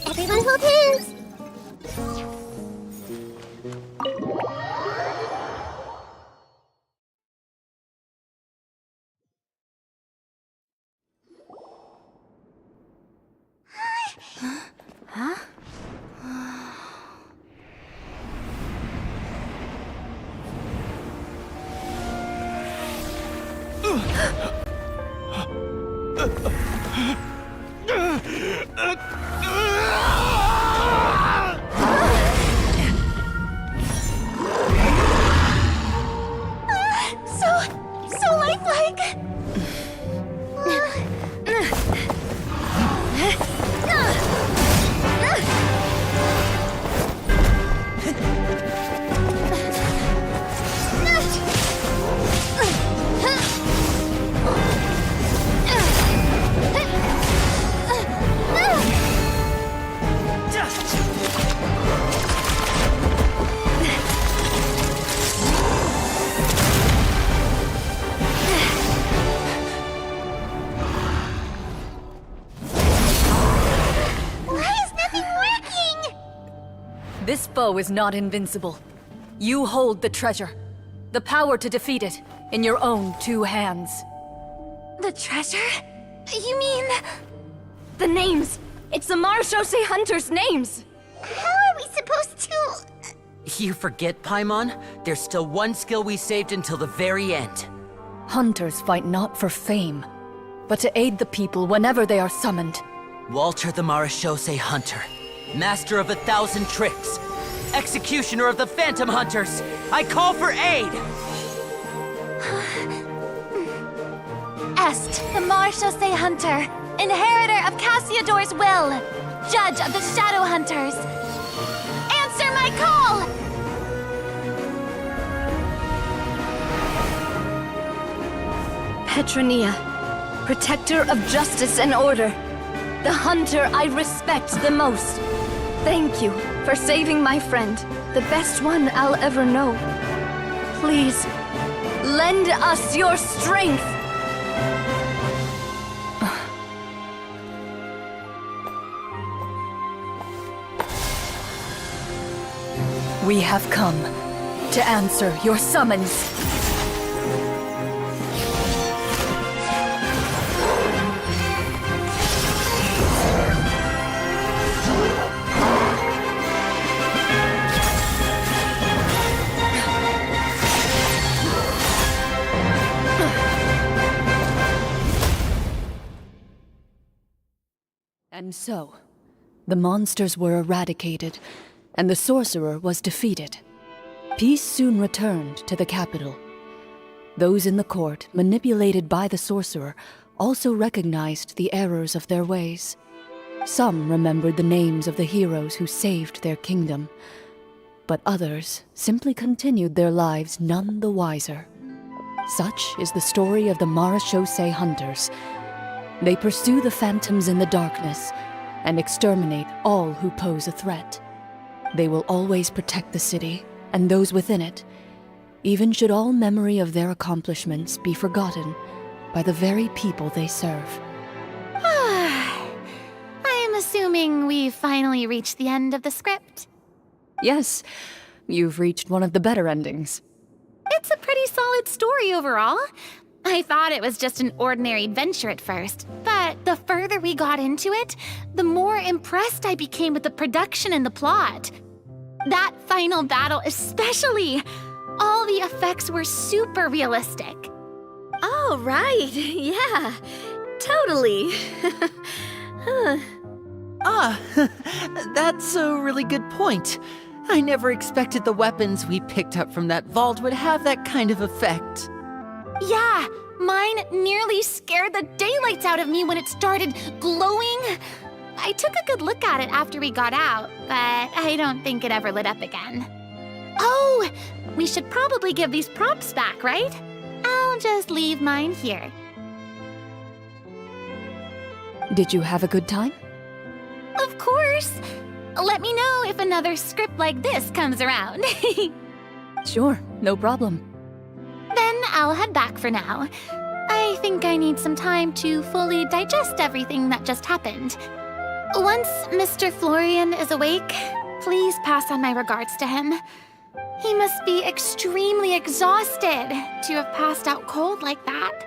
Everyone hold hands. So lifelike! This foe is not invincible. You hold the treasure. The power to defeat it in your own 2 hands. The treasure? You mean... The names! It's the Marechaussee hunters' names! How are we supposed to... You forget, Paimon? There's still one skill we saved until the very end. Hunters fight not for fame, but to aid the people whenever they are summoned. Walter the Marechaussee Hunter, master of 1,000 tricks, executioner of the Phantom Hunters, I call for aid! Est, the Marechaussee Hunter, inheritor of Cassiodor's will, judge of the Shadow Hunters. Answer my call! Petronia, protector of justice and order. The hunter I respect the most. Thank you for saving my friend, the best one I'll ever know. Please, lend us your strength! We have come to answer your summons. And so, the monsters were eradicated, and the sorcerer was defeated. Peace soon returned to the capital. Those in the court, manipulated by the sorcerer, also recognized the errors of their ways. Some remembered the names of the heroes who saved their kingdom, but others simply continued their lives none the wiser. Such is the story of the Marechaussee Hunters. They pursue the phantoms in the darkness and exterminate all who pose a threat. They will always protect the city and those within it, even should all memory of their accomplishments be forgotten by the very people they serve. I am assuming we've finally reached the end of the script. Yes, you've reached one of the better endings. It's a pretty solid story overall. I thought it was just an ordinary adventure at first, but the further we got into it, the more impressed I became with the production and the plot. That final battle especially. All the effects were super realistic. Oh, right. Yeah, totally. That's a really good point. I never expected the weapons we picked up from that vault would have that kind of effect. Yeah, mine nearly scared the daylights out of me when it started glowing. I took a good look at it after we got out, but I don't think it ever lit up again. Oh, we should probably give these props back, right? I'll just leave mine here. Did you have a good time? Of course. Let me know if another script like this comes around. Sure, no problem. Then I'll head back for now. I think I need some time to fully digest everything that just happened. Once Mr. Florian is awake, please pass on my regards to him. He must be extremely exhausted to have passed out cold like that.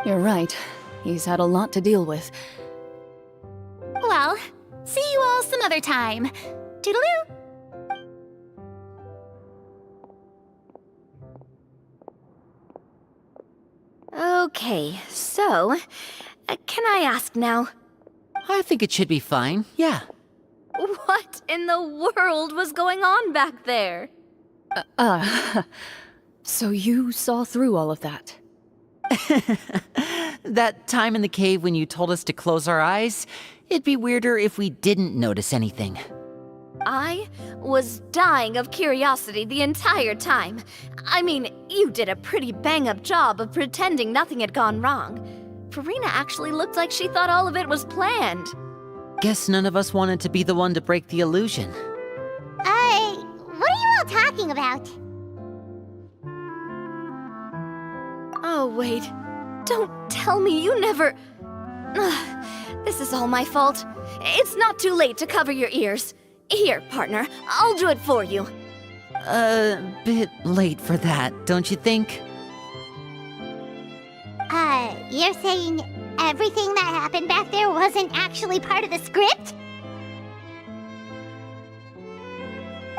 You're right. He's had a lot to deal with. Well, see you all some other time. Toodaloo! Okay, so, can I ask now, I think it should be fine, yeah. what in the world was going on back there? So you saw through all of that? That time in the cave when you told us to close our eyes, it'd be weirder if we didn't notice anything. I was dying of curiosity the entire time. I mean, you did a pretty bang-up job of pretending nothing had gone wrong. Farina actually looked like she thought all of it was planned. Guess none of us wanted to be the one to break the illusion. What are you all talking about? Oh, wait. Don't tell me you never... Ugh, this is all my fault. It's not too late to cover your ears. Here, partner, I'll do it for you. Bit late for that, don't you think? You're saying everything that happened back there wasn't actually part of the script?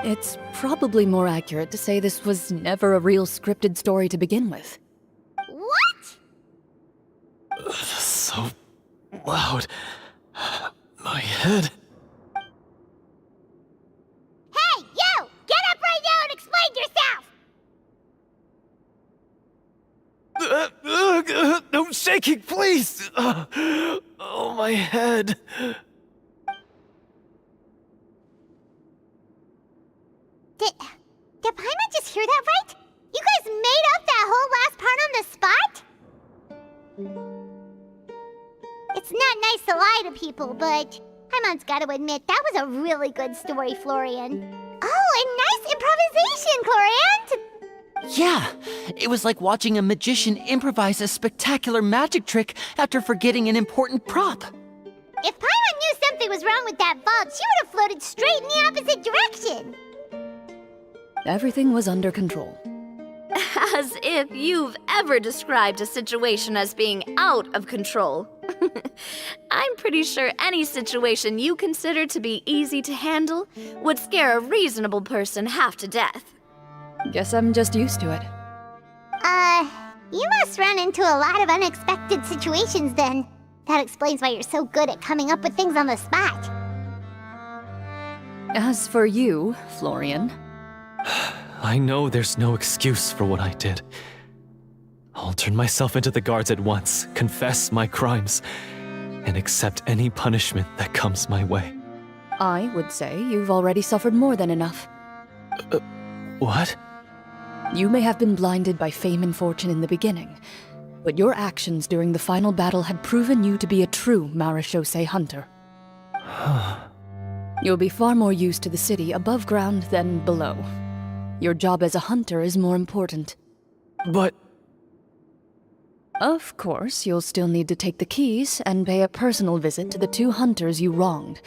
It's probably more accurate to say this was never a real scripted story to begin with. What? So loud. My head. Hey, you! Get up right now and explain yourself! No shaking, please! Oh, my head. Did Paimon just hear that right? You guys made up that whole last part on the spot? It's not nice to lie to people, but Paimon's gotta admit, that was a really good story, Florian. Oh, and nice improvisation, Clorinde! Yeah, it was like watching a magician improvise a spectacular magic trick after forgetting an important prop. If Paimon knew something was wrong with that vault, she would have floated straight in the opposite direction! Everything was under control. As if you've ever described a situation as being out of control. I'm pretty sure any situation you consider to be easy to handle would scare a reasonable person half to death. Guess I'm just used to it. You must run into a lot of unexpected situations then. That explains why you're so good at coming up with things on the spot. As for you, Florian... I know there's no excuse for what I did. I'll turn myself into the guards at once, confess my crimes, and accept any punishment that comes my way. I would say you've already suffered more than enough. What? You may have been blinded by fame and fortune in the beginning, but your actions during the final battle had proven you to be a true Marechaussee hunter. You'll be far more used to the city above ground than below. Your job as a hunter is more important. But... Of course, you'll still need to take the keys and pay a personal visit to the 2 hunters you wronged.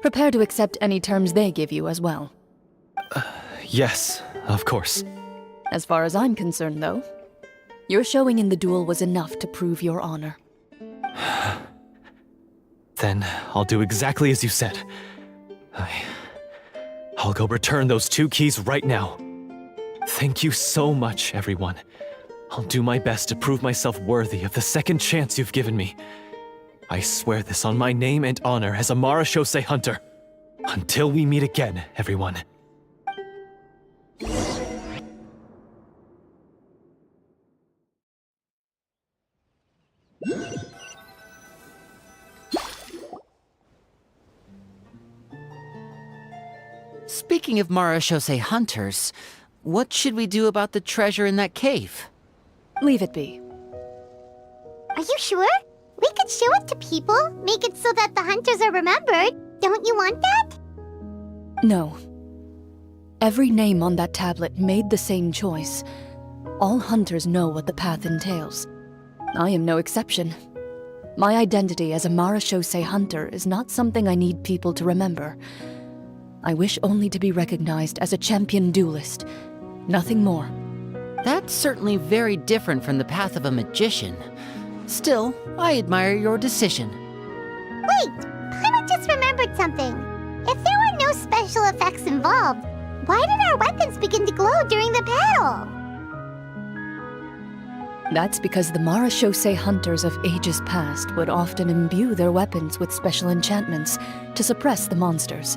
Prepare to accept any terms they give you as well. Yes, of course. As far as I'm concerned, though, your showing in the duel was enough to prove your honor. Then I'll do exactly as you said. I'll go return those 2 keys right now. Thank you so much, everyone. I'll do my best to prove myself worthy of the second chance you've given me. I swear this on my name and honor as a Marechaussee hunter. Until we meet again, everyone. Speaking of Marashose hunters, what should we do about the treasure in that cave? Leave it be. Are you sure? We could show it to people, make it so that the hunters are remembered. Don't you want that? No. Every name on that tablet made the same choice. All hunters know what the path entails. I am no exception. My identity as a Marashose hunter is not something I need people to remember. I wish only to be recognized as a champion duelist. Nothing more. That's certainly very different from the path of a magician. Still, I admire your decision. Wait! Paimon just remembered something. If there were no special effects involved, why did our weapons begin to glow during the battle? That's because the Marashose hunters of ages past would often imbue their weapons with special enchantments to suppress the monsters.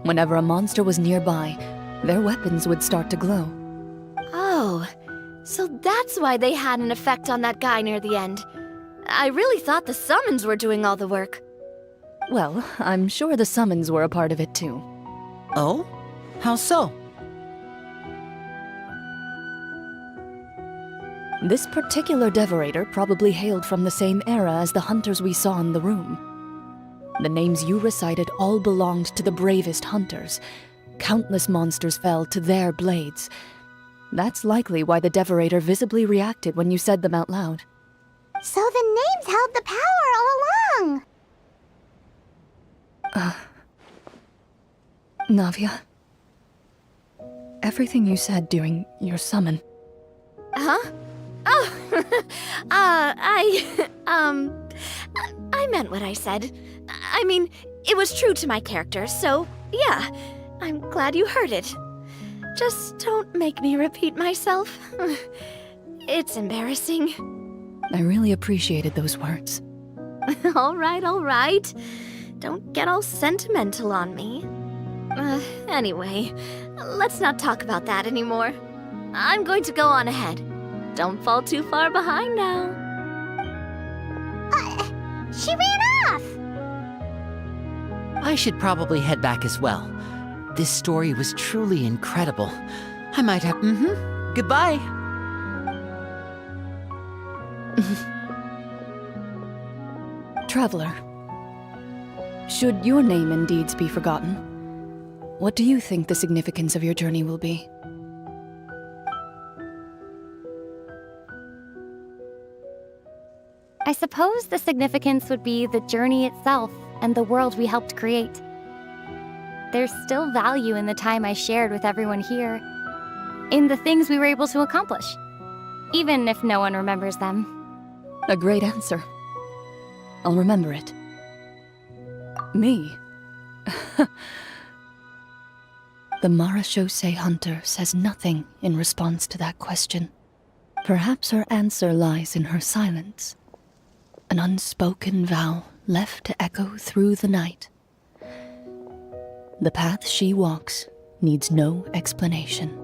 Whenever a monster was nearby, their weapons would start to glow. Oh, so that's why they had an effect on that guy near the end. I really thought the summons were doing all the work. Well, I'm sure the summons were a part of it too. Oh? How so? This particular devorator probably hailed from the same era as the hunters we saw in the room. The names you recited all belonged to the bravest hunters. Countless monsters fell to their blades. That's likely why the devorator visibly reacted when you said them out loud. So the names held the power all along! Navia. Everything you said during your summon. Huh? Oh, I meant what I said. I mean, it was true to my character, so yeah, I'm glad you heard it. Just don't make me repeat myself. It's embarrassing. I really appreciated those words. All right. Don't get all sentimental on me. Anyway, let's not talk about that anymore. I'm going to go on ahead. Don't fall too far behind now. She ran off! I should probably head back as well. This story was truly incredible. I might have... Goodbye! Traveler, should your name and deeds be forgotten, what do you think the significance of your journey will be? I suppose the significance would be the journey itself and the world we helped create. There's still value in the time I shared with everyone here, in the things we were able to accomplish, even if no one remembers them. A great answer. I'll remember it. Me? The Marashose hunter says nothing in response to that question. Perhaps her answer lies in her silence. An unspoken vow left to echo through the night. The path she walks needs no explanation.